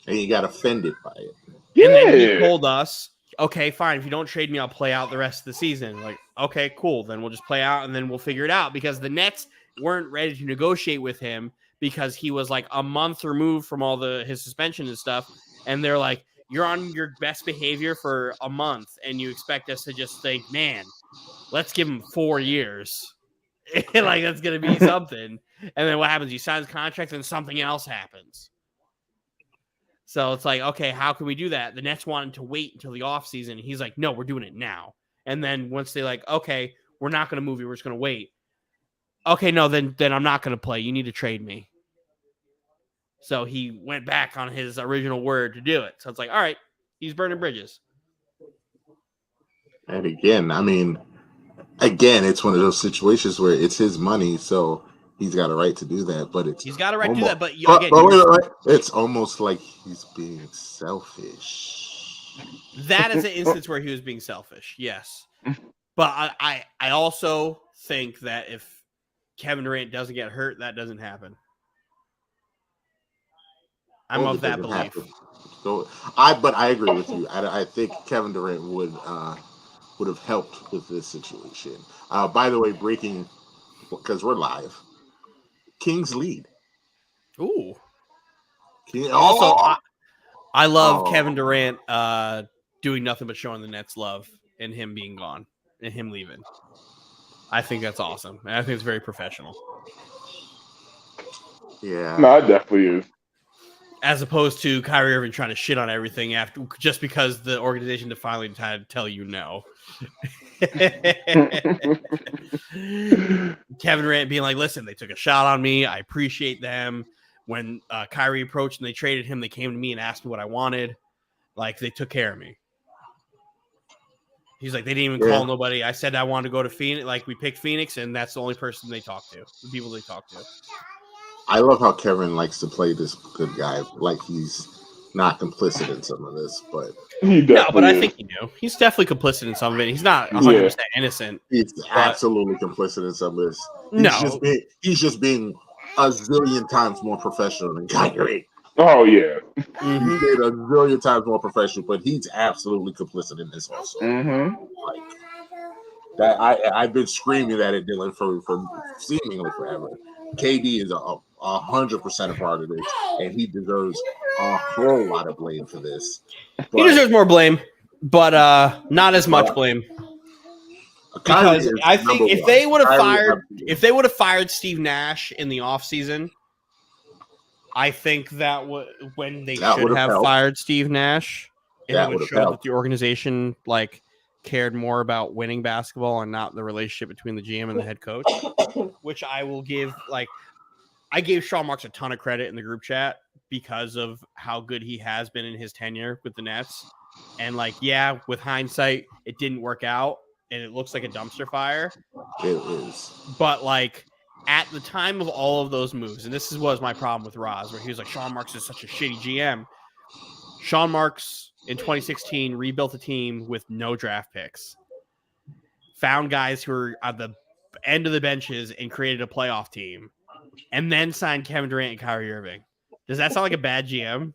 And he got offended by it. Yeah. And then he told us, okay, fine, if you don't trade me, I'll play out the rest of the season. Like, okay, cool. Then we'll just play out and then we'll figure it out, because the Nets weren't ready to negotiate with him because he was like a month removed from all his suspension and stuff. And they're like, you're on your best behavior for a month and you expect us to just think, man, let's give him 4 years. Like, that's going to be something. And then what happens? You sign his contract and something else happens. So it's like, okay, how can we do that? The Nets wanted to wait until the offseason. And he's like, no, we're doing it now. And then once they like, okay, we're not going to move you. We're just going to wait. Okay, no, then I'm not going to play. You need to trade me. So he went back on his original word to do it. So it's like, all right, he's burning bridges. And again, it's one of those situations where it's his money, so he's got a right to do that. But he's got a right to do that. But it's almost like he's being selfish. That is an instance where he was being selfish. Yes, but I also think that if Kevin Durant doesn't get hurt, that doesn't happen. I'm of that belief. So I agree with you. I think Kevin Durant would have helped with this situation. By the way, breaking, because we're live, Kings lead. Ooh. Also, I love Kevin Durant doing nothing but showing the Nets love and him being gone and him leaving. I think that's awesome. And I think it's very professional. Yeah. No, it definitely is. As opposed to Kyrie Irving trying to shit on everything after just because the organization finally had to tell you no. Kevin Durant being like, listen, they took a shot on me. I appreciate them. When Kyrie approached and they traded him, they came to me and asked me what I wanted. Like, they took care of me. He's like, they didn't even call nobody. I said I wanted to go to Phoenix. Like, we picked Phoenix, and that's the only person they talked to, the people they talked to. I love how Kevin likes to play this good guy, like he's not complicit in some of this, but I think he knew. He's definitely complicit in some of it. He's not 100% innocent. He's absolutely complicit in some of this. He's just being a zillion times more professional than Kyrie. Oh yeah, he's made a zillion times more professional, but he's absolutely complicit in this also. Like that, I've been screaming that at Dylan for seemingly forever. KD is 100% a part of this, and he deserves a whole lot of blame for this. He deserves more blame, but not as much blame. Because I think if they would have fired Steve Nash in the offseason, I think that when they should have fired Steve Nash, it would show that the organization cared more about winning basketball and not the relationship between the GM and the head coach, which I will give. I gave Sean Marks a ton of credit in the group chat because of how good he has been in his tenure with the Nets. And with hindsight, it didn't work out and it looks like a dumpster fire. It is. But at the time of all of those moves, and this was my problem with Roz, where he was like, Sean Marks is such a shitty GM. Sean Marks in 2016 rebuilt a team with no draft picks, found guys who were at the end of the benches and created a playoff team, and then signed Kevin Durant and Kyrie Irving. Does that sound like a bad GM?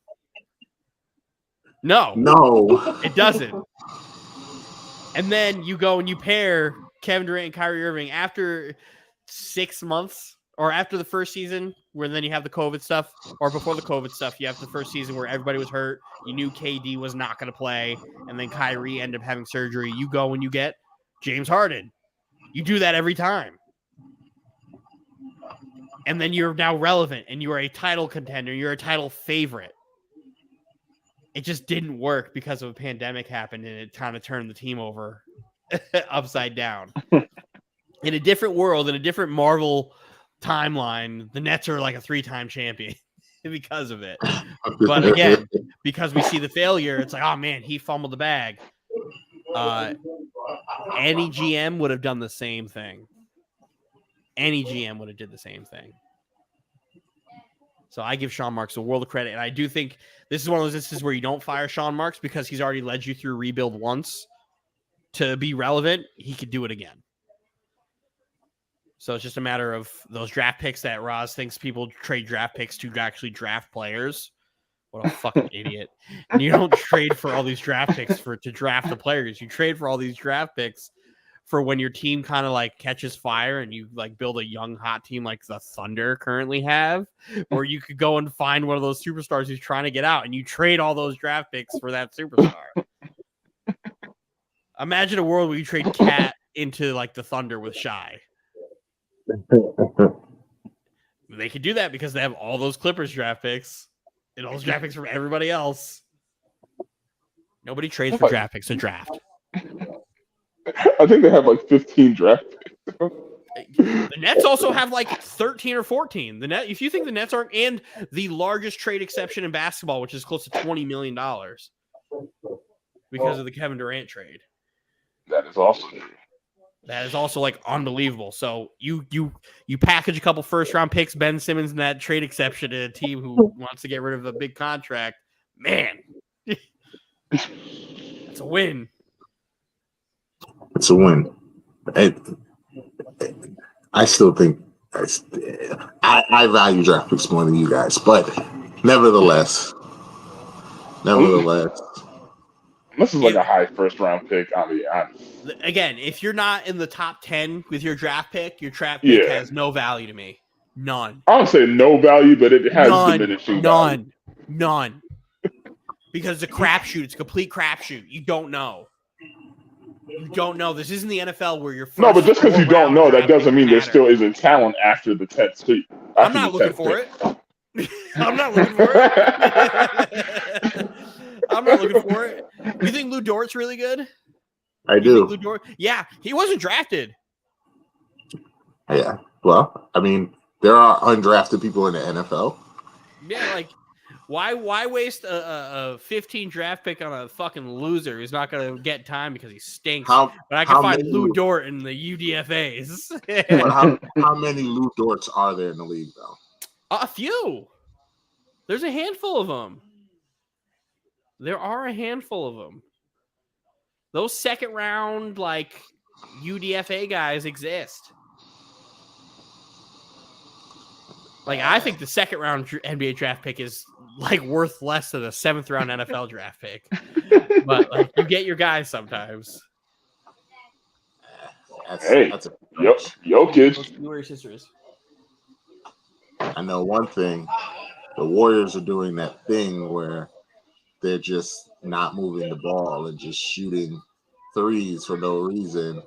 No, it doesn't. And then you go and you pair Kevin Durant and Kyrie Irving after 6 months, or after the first season, where then you have the COVID stuff, or before the COVID stuff, you have the first season where everybody was hurt. You knew KD was not going to play, and then Kyrie ended up having surgery. You go and you get James Harden. You do that every time. And then you're now relevant, and you are a title contender. You're a title favorite. it just didn't work because of a pandemic happened, and it kind of turned the team over upside down. In a different world, in a different Marvel timeline, the Nets are like a 3-time champion because of it. But again, because we see the failure, it's like, oh man, he fumbled the bag. Any GM would have done the same thing. Any GM would have did the same thing. So I give Sean Marks a world of credit. And I do think this is one of those instances where you don't fire Sean Marks because he's already led you through rebuild once to be relevant. He could do it again. So it's just a matter of those draft picks that Roz thinks people trade draft picks to actually draft players. What a fucking idiot. And you don't trade for all these draft picks to draft the players. You trade for all these draft picks for when your team kind of like catches fire and you like build a young hot team like the Thunder currently have, or you could go and find one of those superstars who's trying to get out and you trade all those draft picks for that superstar. Imagine a world where you trade Cat into like the Thunder with Shai. They could do that because they have all those Clippers draft picks and all those draft picks from everybody else. Nobody trades for draft picks to draft. I think they have like 15 draft picks. The Nets also have like 13 or 14. The Net, if you think the Nets aren't, and the largest trade exception in basketball, which is close to $20 million because of the Kevin Durant trade. That is also true. That is also like unbelievable. So you package a couple first round picks, Ben Simmons, and that trade exception to a team who wants to get rid of a big contract. Man, it's a win. It's a win. I still think I value draft picks more than you guys, but nevertheless. This is like a high first round pick, I'll be honest. Again, if you're not in the top 10 with your draft pick has no value to me. None. I don't say no value, but it has diminishing value. None. Because it's a crapshoot. It's a complete crapshoot. You don't know. You don't know. This isn't the NFL where you're first. No, but just because you don't know, that doesn't mean there still isn't talent after the 10th pick. I'm not looking for it. I'm not looking for it. I'm not looking for it. You think Lou Dort's really good? I do. Lou Dort? Yeah, he wasn't drafted. Yeah. Well, I mean, there are undrafted people in the NFL. Yeah, like why waste a 15 draft pick on a fucking loser who's not going to get time because he stinks? But I can find Lou Dort in the UDFAs. how many Lou Dorts are there in the league, though? A few. There's a handful of them. There are a handful of them. Those second round, like, UDFA guys exist. Like, I think the second round NBA draft pick is, like, worth less than a 7th round NFL draft pick. But, like, you get your guys sometimes. That's Jokic. Who are your sisters? I know one thing. The Warriors are doing that thing where they're just not moving the ball and just shooting threes for no reason.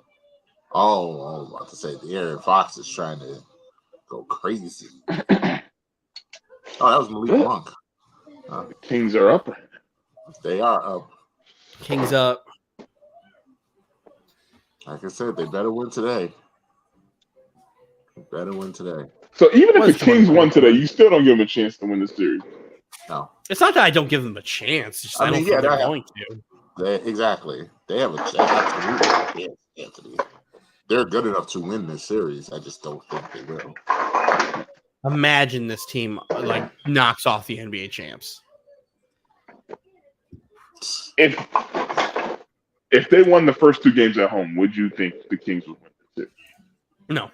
Oh, I was about to say the Aaron Fox is trying to go crazy. Oh, that was Malik Monk. The Kings are up. They are up. Kings up. Like I said, they better win today. So even if the Kings won today, you still don't give them a chance to win the series. No. It's not that I don't give them a chance. It's just I don't think they're going to. Exactly. They have a chance. Anthony. They're good enough to win this series. I just don't think they will. Imagine this team like knocks off the NBA champs. If they won the first 2 games at home, would you think the Kings would win the series? No.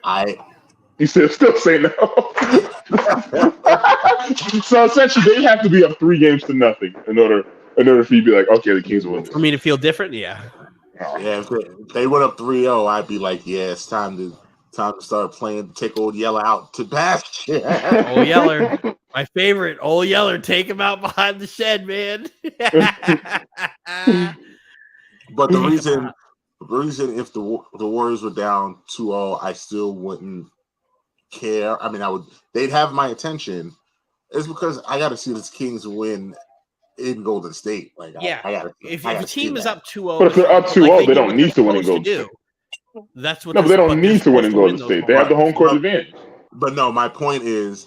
You still say no. So essentially, they have to be up 3 games to nothing in order for you to be like, okay, the Kings will win. For me to feel different, yeah. Yeah, if they went up 3-0, I'd be like, yeah, it's time to start playing. Take Old Yeller out to basket. Old Yeller, my favorite. Old Yeller, take him out behind the shed, man. But the reason if the Warriors were down 2-0, I still wouldn't care. I mean, they'd have my attention. Is because I got to see this Kings win in Golden State. Like, Yeah. I gotta. If I a gotta see team is that. up 2-0, But if they're up 2-0, they don't need to win in Golden Golden State. That's what. No, but they don't need to win in Golden those State. They have the home court But- advantage. But no, my point is,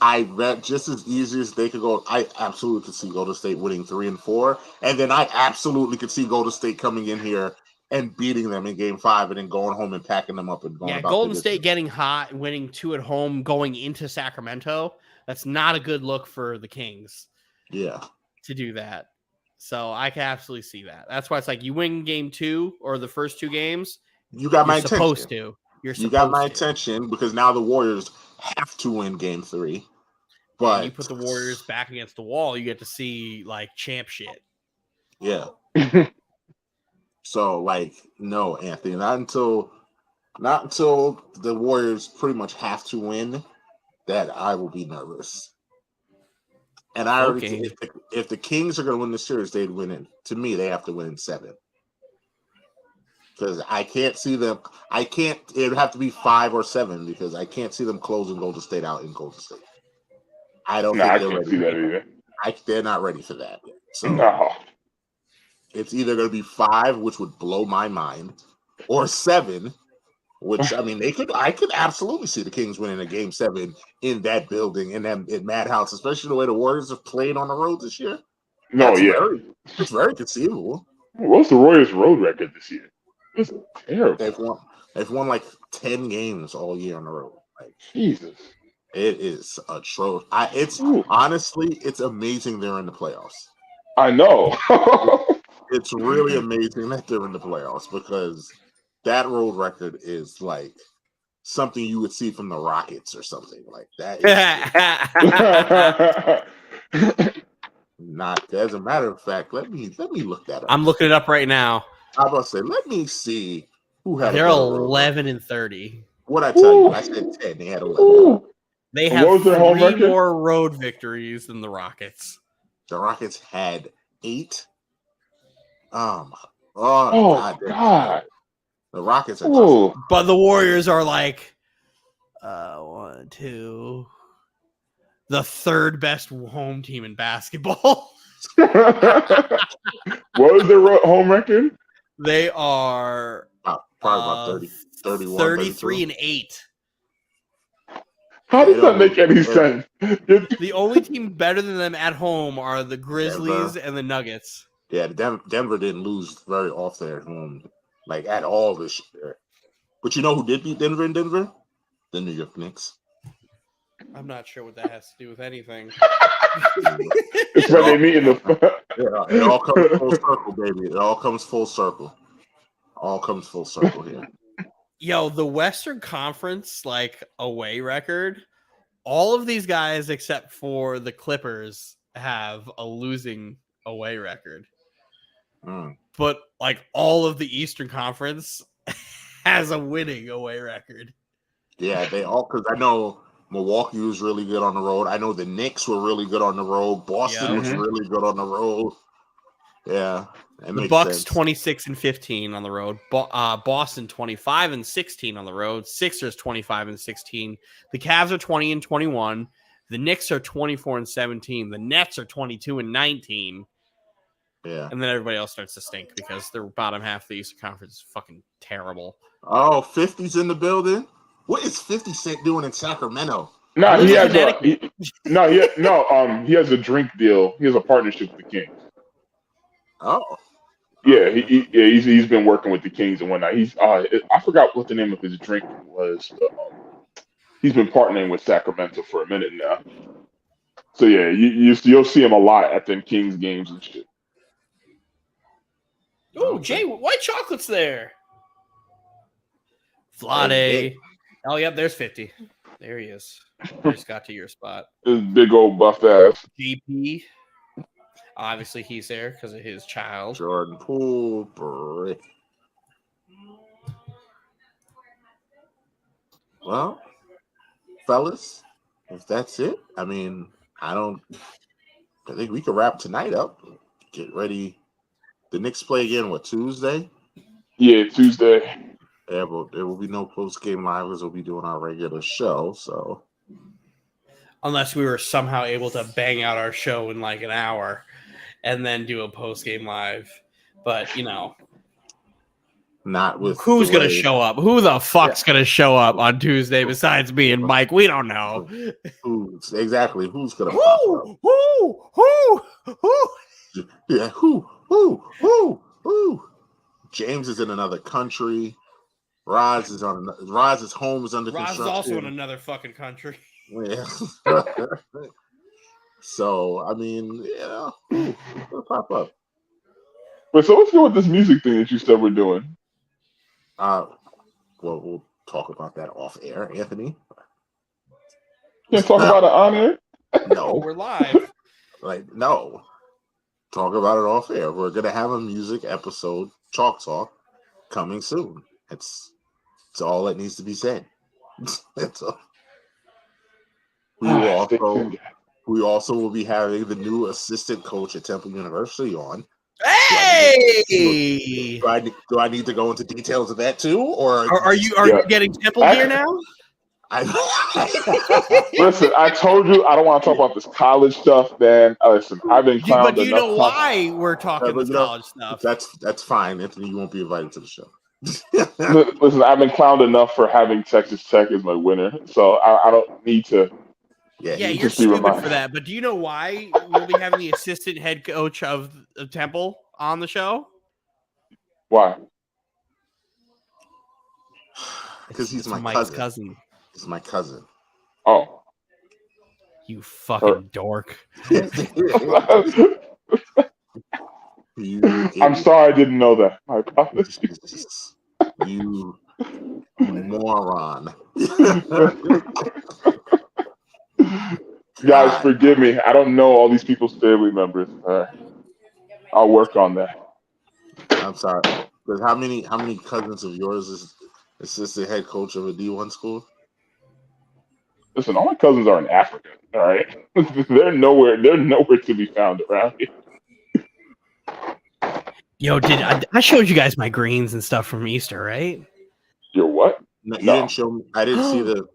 I bet just as easy as they could go, I absolutely could see Golden State winning 3 and 4, and then I absolutely could see Golden State coming in here and beating them in Game 5, and then going home and packing them up and going. Yeah, about Golden their State business. getting hot, winning 2 at home, going into Sacramento. That's not a good look for the Kings. Yeah, to do that. So I can absolutely see that. That's why it's like you win Game 2 or the first 2 games. you got my supposed attention. You got my attention because now the Warriors have to win Game 3. But and you put the Warriors back against the wall, you get to see like champ shit. Yeah. So like, no, Anthony, not until the Warriors pretty much have to win that I will be nervous. And I already think if the Kings are going to win the series, they'd win it. To me, they have to win in 7. Because I can't see them. It would have to be 5 or 7 because I can't see them closing Golden State out in Golden State. I don't think they're ready. See that either. They're not ready for that yet. So No. it's either going to be 5, which would blow my mind, or 7, which I mean I could absolutely see the Kings winning a Game 7 in that building in Madhouse, especially the way the Warriors have played on the road this year. It's very conceivable. What's the Warriors' road record this year? It's terrible. They've won like 10 games all year on the road. Like Jesus. It is atrocious. Honestly, it's amazing they're in the playoffs. I know. It's really amazing that they're in the playoffs because that road record is like something you would see from the Rockets or something like that. Not as a matter of fact, let me look that up. I'm looking it up right now. I was about to say, let me see who had. They're 11-30. What I tell you? I said 10. They had 11. Ooh. They have 3 record? more road victories than the Rockets. The Rockets had 8. God. The Rockets are but the Warriors are like 1, 2, the 3rd best home team in basketball. What was their home record? They are probably about 31, 33-8. How does that make any sense? The only team better than them at home are the Grizzlies and the Nuggets. Yeah, Denver didn't lose very often at home, like at all this year. But you know who did beat Denver in Denver? The New York Knicks. I'm not sure what that has to do with anything. It's when they meet in the. Yeah, it all comes full circle, baby. It all comes full circle. All comes full circle here. Yo, the Western Conference like away record, all of these guys except for the Clippers have a losing away record. But like all of the Eastern Conference has a winning away record. Yeah, they all, because I know Milwaukee was really good on the road. I know the Knicks were really good on the road. Boston was really good on the road. Yeah. The Bucks 26-15 on the road. Boston 25-16 on the road. Sixers 25-16. The Cavs are 20-21. The Knicks are 24-17. The Nets are 22-19. Yeah. And then everybody else starts to stink because their bottom half of the Eastern Conference is fucking terrible. Oh, 50's in the building. What is 50 Cent doing in Sacramento? No, he has a drink deal. He has a partnership with the Kings. Oh. Yeah, he's been working with the Kings and whatnot. I forgot what the name of his drink was. He's been partnering with Sacramento for a minute now. So yeah, you'll see him a lot at them Kings games and shit. Oh, Jay, white chocolate's there. Vlade. Oh, yep, there's 50. There he is. Just got to your spot. This big old buff ass. GP. Obviously, he's there because of his child. Jordan Poole. Brick. Well, fellas, if that's it, I mean, I think we can wrap tonight up. Get ready. The Knicks play again, Tuesday? Yeah, Tuesday. Yeah, but there will be no post-game live as we'll be doing our regular show, so. Unless we were somehow able to bang out our show in like an hour. and then do a post game live. But not with who's the gonna way- show up? Who the fuck's gonna show up on Tuesday besides me and Mike? We don't know. Who's gonna pop up? Who? Yeah, who? James is in another country. Roz's home is under Roz is construction. also in another fucking country. Yeah. So I mean, it'll pop up. But so what's good with this music thing that you said we're doing? Well, we'll talk about that off air, Anthony. Can't talk about it on air. No, we're live. No. Talk about it off air. We're gonna have a music episode, Chalk Talk, coming soon. It's all that needs to be said. That's all. We also will be having the new assistant coach at Temple University on. Hey! Do I need to go into details of that too, or are you getting Temple gear now? Listen, I told you I don't want to talk about this college stuff, man. Listen, I've been clowned. But you know why we're talking this college stuff? That's fine, Anthony. You won't be invited to the show. Listen, I've been clowned enough for having Texas Tech as my winner, so I don't need to. Yeah, you're stupid for that. But do you know why we'll be having the assistant head coach of Temple on the show? Why? Because he's my Mike's cousin. He's my cousin. Oh. You fucking dork. I'm sorry I didn't know that. My apologies. You moron. Guys, forgive me. I don't know all these people's family members. I'll work on that. I'm sorry. But how many cousins of yours is assistant head coach of a D1 school? Listen, all my cousins are in Africa. All right, they're nowhere to be found around here. Yo, I showed you guys my greens and stuff from Easter, right? Your what? No, you didn't show me. I didn't see the.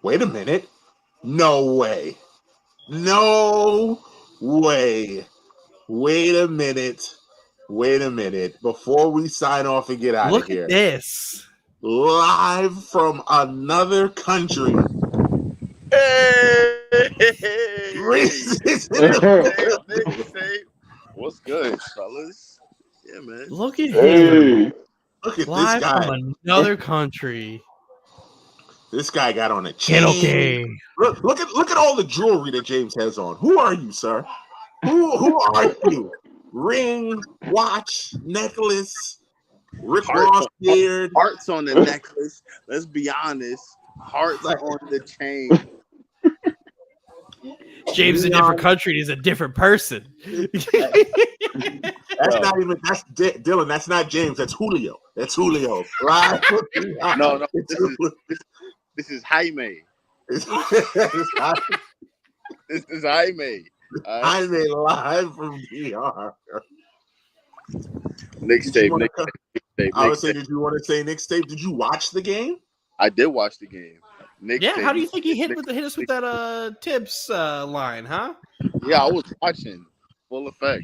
Wait a minute. No way. No way. Wait a minute. Before we sign off and get out of here. Look at this. Live from another country. Hey! What's good, fellas? Yeah, man. Look at him. Look at Live this guy. from another country. This guy got on a chain. Okay. Look at all the jewelry that James has on. Who are you, sir? Who are you? Ring, watch, necklace, Rick Ross beard. Hearts on the necklace. Let's be honest. Hearts on the chain. James is a different country. He's a different person. That's not even. That's Dylan. That's not James. That's Julio. Right? No. This is Jaime. This is Jaime. Jaime live from DR. Knicks tape. I would say, did you want to say Knicks tape? Did you watch the game? I did watch the game. How do you think he hit us with that Tibbs line, huh? Yeah, I was watching full effect.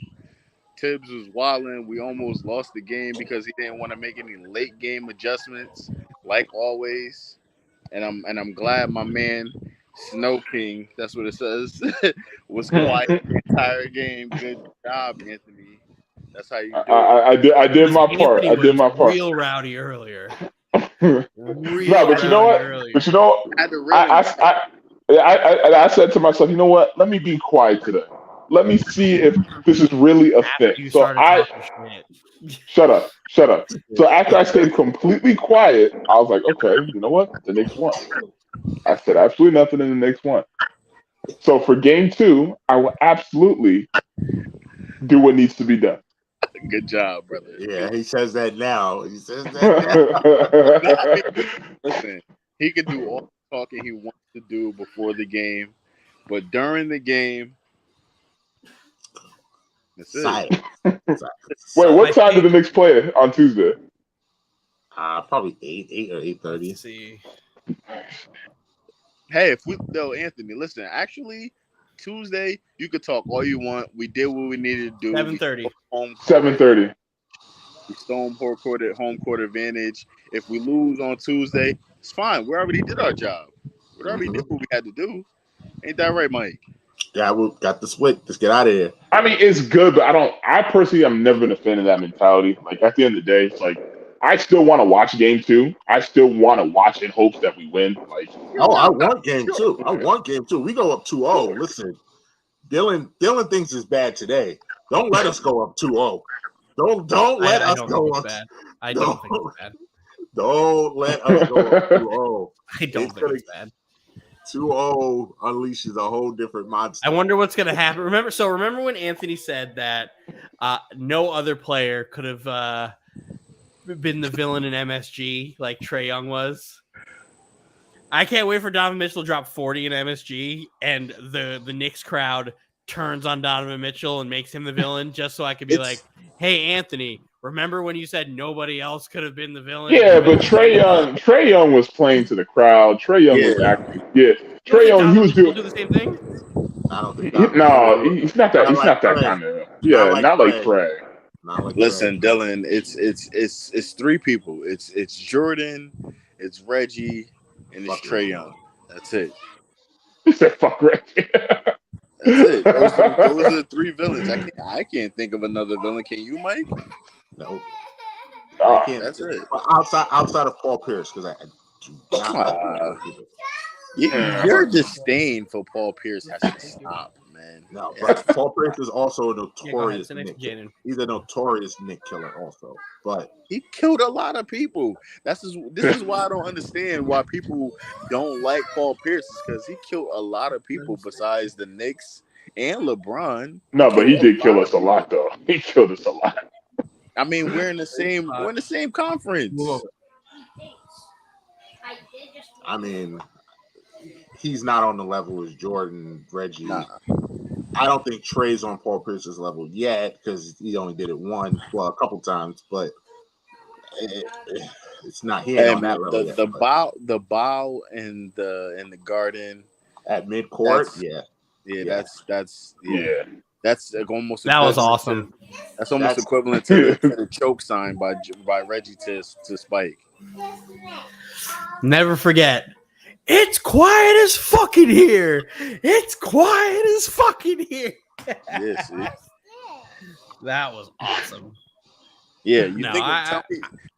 Tibbs was wilding. We almost lost the game because he didn't want to make any late game adjustments, like always. And I'm glad my man Snow King, that's what it says, was quiet the entire game. Good job, Anthony. That's how you do it. I did my part. I did my part. Real rowdy earlier. No, but you know what? Earlier. But you know, I said to myself, you know what? Let me be quiet today. Let me see if this is really a thing. So shut up. So after I stayed completely quiet, I was like, okay, you know what? The Knicks won. I said absolutely nothing in the Knicks won. So for game 2, I will absolutely do what needs to be done. Good job, brother. Yeah, he says that now. Listen, he can do all the talking he wants to do before the game, but during the game, that's it. Wait, what time did the Knicks play on Tuesday? Probably 8 or 8:30. See. Hey, Anthony, listen, actually, Tuesday, you could talk all you want. We did what we needed to do. 7:30. 7:30. We stole home court advantage. If we lose on Tuesday, it's fine. We already did our job. We already did what we had to do. Ain't that right, Mike? Yeah, we got the split. Let's get out of here. I mean, it's good, but I personally, I'm never been a fan of that mentality. Like, at the end of the day, it's like, I still want to watch game 2. I still want to watch in hopes that we win. Like, I want game 2. I want game 2. We go up 2-0. Listen, Dylan thinks it's bad today. Don't let us go up 2-0. Don't let us go up. I don't think it's bad. Don't let us go up 2-0. I don't think it's bad. 2-0 unleashes a whole different monster. I wonder what's going to happen. Remember when Anthony said that no other player could have been the villain in MSG like Trae Young was? I can't wait for Donovan Mitchell to drop 40 in MSG and the Knicks crowd turns on Donovan Mitchell and makes him the villain just so I could be like, hey, Anthony, remember when you said nobody else could have been the villain? Yeah, but Trae Young was playing to the crowd. Trae Young was acting. Yeah, Trae Young, he was doing the same thing. I don't think. He's not that. He's not that kind of. Yeah, not like Trae. Listen, Dylan, it's 3 people. It's Jordan, it's Reggie, and it's Trae Young. That's it. He said, "Fuck Reggie." That's it. Those are the 3 villains. I can't think of another villain. Can you, Mike? No. I can't. That's it. Outside of Paul Pierce, because I do not like your disdain for Paul Pierce has to stop, man. No, but Paul Pierce is also a notorious Nick killer. He's a notorious Nick killer also. But he killed a lot of people. This is why I don't understand why people don't like Paul Pierce, because he killed a lot of people besides the Knicks and LeBron. No, but he did kill us a lot, though. He killed us a lot. I mean, we're in the same conference. I mean, he's not on the level as Jordan, Reggie. Nah. I don't think Trae's on Paul Pierce's level yet because he only did it a couple times, but it's not here on that level. The bow in the garden at midcourt. That's almost. That was awesome. That's almost equivalent to the choke sign by Reggie to Spike. Never forget. It's quiet as fucking here. It's quiet as fucking here. Yes, that was awesome. Yeah,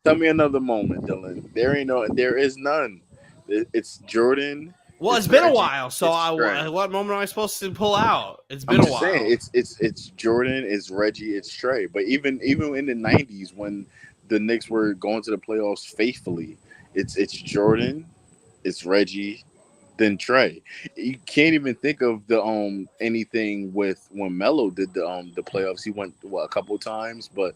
tell me another moment, Dylan. There is none. It's Jordan. Well, it's been a while, so what moment am I supposed to pull out? It's been a while. Saying, it's Jordan, it's Reggie, it's Trae. But even in the 90s when the Knicks were going to the playoffs faithfully, it's Jordan, it's Reggie, then Trae. You can't even think of the anything with when Melo did the playoffs. He went a couple times, but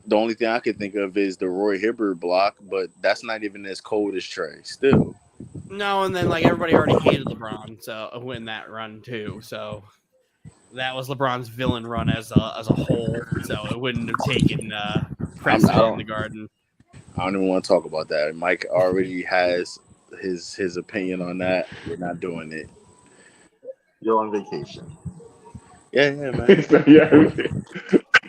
the only thing I can think of is the Roy Hibbert block. But that's not even as cold as Trae. Still. No, and then everybody already hated LeBron, so win that run too. So that was LeBron's villain run as a whole. So it wouldn't have taken precedent in the Garden. I don't even want to talk about that. Mike already has his opinion on that. We're not doing it. You're on vacation. Yeah, man.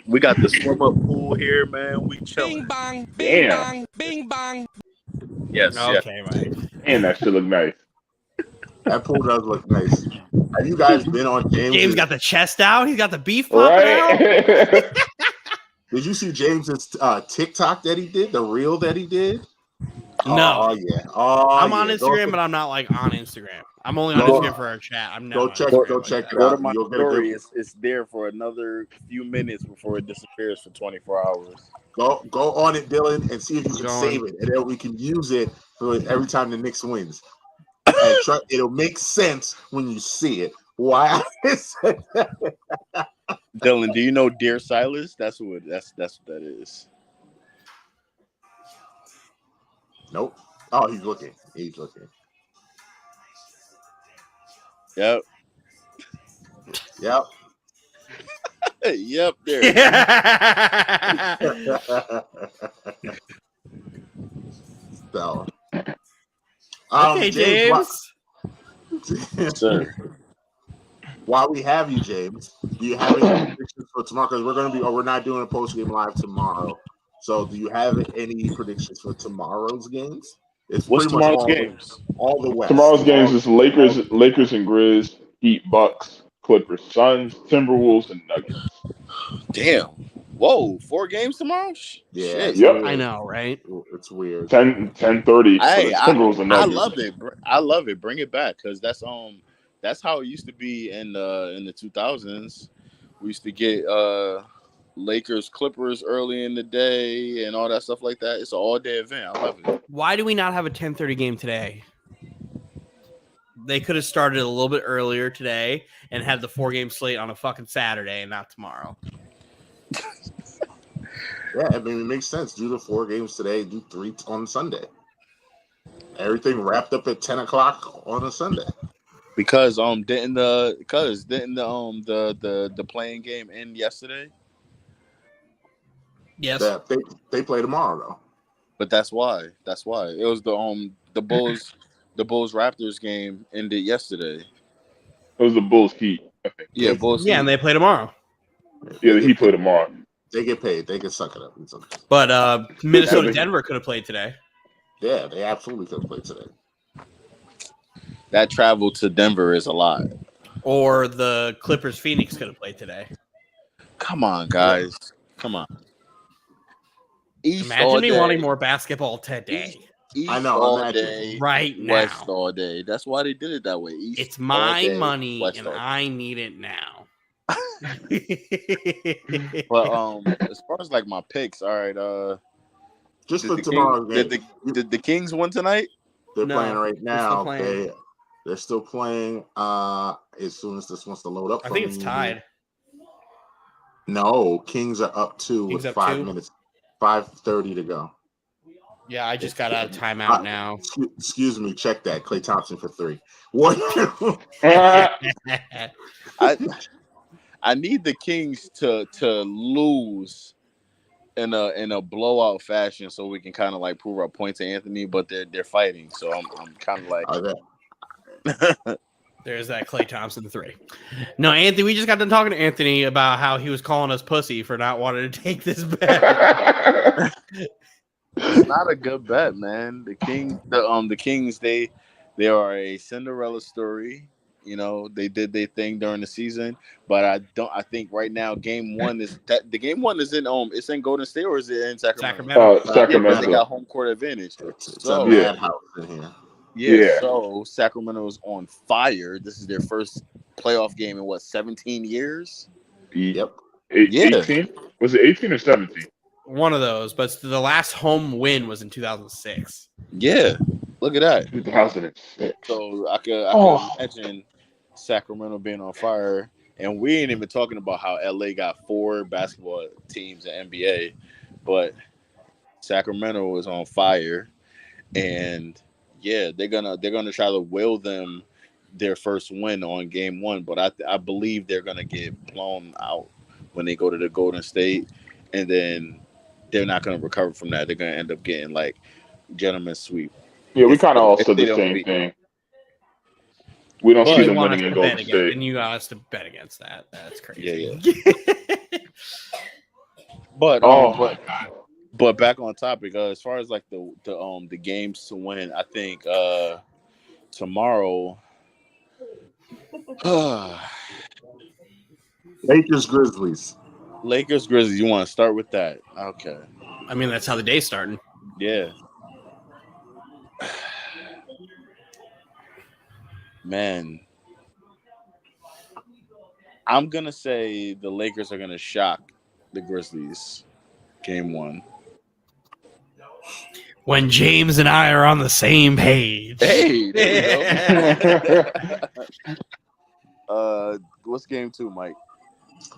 We got the swim up pool here, man. We chilling. Bing bong, bing bong, bing bong. Yes. Okay, Mike. And that should look nice. That pool does look nice. Have you guys been on James? James got the chest out. He's got the beef popping out. Did you see James's TikTok that he did? The reel that he did? No. Oh yeah. I'm on Instagram, but I'm not on Instagram. I'm only on Instagram for our chat. I'm never Go check it out. To my story. It's there for another few minutes before it disappears for 24 hours. Go on it, Dylan, and see if you can save it, and then we can use it for every time the Knicks wins. And it'll make sense when you see it. Why? Dylan, do you know Dear Silas? That's what that is. Nope. Oh, he's looking. Yep. Yep. There. So, okay, James. Sir. while we have you, James, do you have any predictions for tomorrow? Because we're not doing a post game live tomorrow. So, do you have any predictions for tomorrow's games? It's What's pretty much tomorrow's games? all the West. Tomorrow's games is Lakers and Grizz, Heat, Bucks, Clippers, Suns, Timberwolves, and Nuggets. Damn. Whoa, 4 games tomorrow? Yeah, Shit. Yep. I know, right? It's weird. 10:30 for the Timberwolves and I Nuggets. love it. I love it. Bring it back because that's how it used to be in the 2000s. We used to get Lakers Clippers early in the day and all that stuff like that. It's an all day event. I love it. Why do we not have a 10:30 game today? They could have started a little bit earlier today and had the 4-game slate on a fucking Saturday and not tomorrow. Yeah, I mean, it makes sense. Do the 4 games today, do 3 on Sunday. Everything wrapped up at 10 o'clock on a Sunday. Because didn't the playing game end yesterday? Yes. They play tomorrow though. But that's why. It was the Bulls Raptors game ended yesterday. It was the Bulls Heat, I think. Yeah, Bulls. Yeah, and they play tomorrow. Yeah, the Heat play tomorrow. They get paid. They can suck it up. But Minnesota Denver could have played today. Yeah, they absolutely could have played today. That travel to Denver is a lot. Or the Clippers Phoenix could have played today. Come on, guys. Come on. East Imagine me wanting more basketball today. East I know. all Imagine. day, right now. West all day. That's why they did it that way. East it's my day, money, West and all day. I need it now. But as far as like my picks, all right. Just for tomorrow, did the Kings win tonight? They're playing right now. They're still playing. As soon as this wants to load up, I think it's tied. No, Kings are up 2 with 5 minutes, 5:30 to go. Yeah, I just got out of timeout now. Excuse me, check that. Klay Thompson for 3. What? I need the Kings to lose in a blowout fashion so we can kind of like prove our point to Anthony, but they're fighting, so I'm kind of like. There's that Klay Thompson 3. No, Anthony, we just got done talking to Anthony about how he was calling us pussy for not wanting to take this bet. It's not a good bet, man. The Kings, they are a Cinderella story. You know, they did their thing during the season, but I think right now game 1 is that the game 1 is in it's in Golden State or is it in Sacramento? Sacramento. They got home court advantage. It's a madhouse in here. Yeah, so Sacramento is on fire. This is their first playoff game in 17 years? Yep. 18? Was it 18 or 17? One of those, but the last home win was in 2006. Yeah, look at that. 2006. So I could imagine Sacramento being on fire, and we ain't even talking about how LA got 4 basketball teams in NBA, but Sacramento is on fire, and yeah, they're gonna try to will them their first win on game 1, but I believe they're gonna get blown out when they go to the Golden State, and then they're not gonna recover from that. They're gonna end up getting like gentleman's sweep. Yeah, we kind of all said the same thing. We don't see them winning in Golden State. And you got us to bet against that. That's crazy. Yeah. But back on topic, as far as like the games to win, I think tomorrow. Lakers Grizzlies. You want to start with that? Okay. I mean, that's how the day's starting. Yeah. Man, I'm gonna say the Lakers are gonna shock the Grizzlies. Game 1. When James and I are on the same page. Hey, there you go. What's game 2, Mike?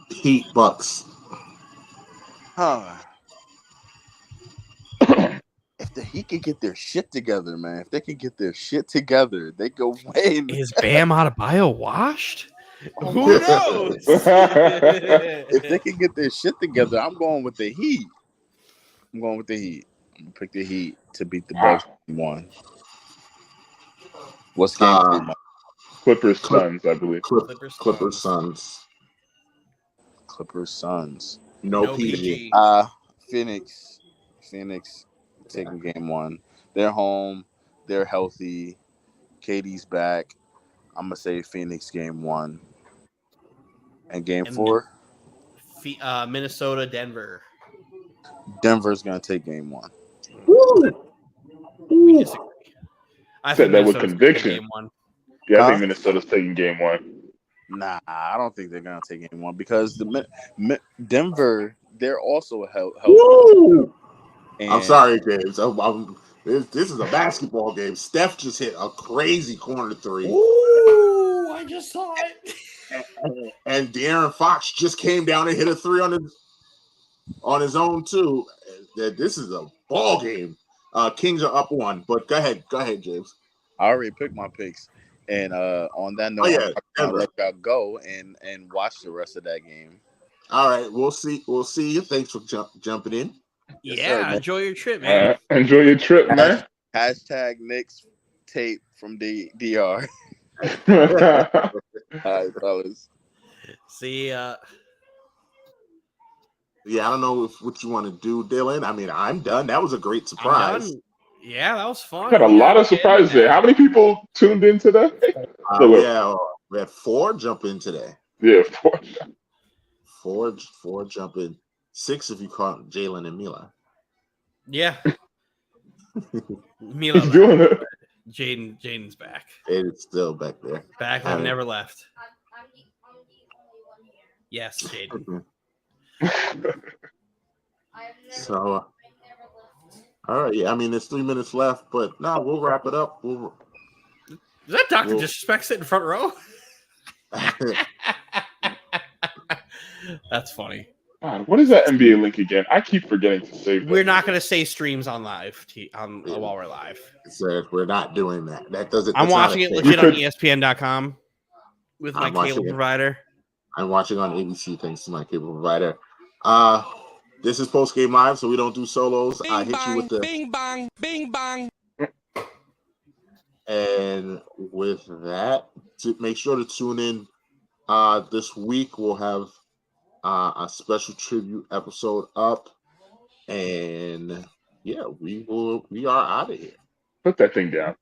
Heat Bucks. If the Heat could get their shit together, man. If they could get their shit together, they go win. Is Bam Adebayo washed? Who knows? If they can get their shit together, I'm going with the Heat. I'm going to pick the Heat to beat the Bucks 1. What's game 3, Mike? Clippers Suns, I believe. Clippers Suns. Clippers Suns. No PG. Phoenix taking game 1. They're home. They're healthy. KD's back. I'm gonna say Phoenix game 1. And game 4. Minnesota, Denver. Denver's gonna take game 1. We disagree. I Said think that with Minnesota's conviction. game 1. Yeah, I think Minnesota's taking game 1. Nah, I don't think they're gonna take game 1 because Denver, they're also healthy. I'm sorry, James. This is a basketball game. Steph just hit a crazy corner 3. Ooh, I just saw it. And De'Aaron Fox just came down and hit a 3 on his own too. This is a ball game. Kings are up 1, but go ahead, James. I already picked my picks, and on that note, I'm gonna let y'all go and watch the rest of that game. All right, we'll see you. Thanks for jumping in. Yeah, enjoy your trip, man. Enjoy your trip, man. Hashtag Knicks tape from the DR. All right, fellas. See ya. Yeah, I don't know what you want to do, Dylan. I mean, I'm done. That was a great surprise. Yeah, that was fun. Got a lot of surprises there. How many people tuned in today? We had 4 jump in today. Yeah, 4. 4 jump in. 6 if you count Jalen and Mila. Yeah. Mila He's doing it. Jaden's back. Jaden's still back there. Back and never left. Yes, Jaden. So, all right. Yeah, I mean, there's 3 minutes left, but no, we'll wrap it up. Is that Dr. Disrespect sitting in front row? That's funny. God, what is that NBA link again? I keep forgetting to save. We're not going to say streams on live while we're live. We're not doing that. That doesn't. I'm watching it legit on ESPN.com with my cable provider. I'm watching on ABC thanks to my cable provider. This is post game live, so we don't do solos. I hit you with the bing bang, bing bang. And with that, make sure to tune in. This week we'll have a special tribute episode up, and yeah, we are out of here. Put that thing down.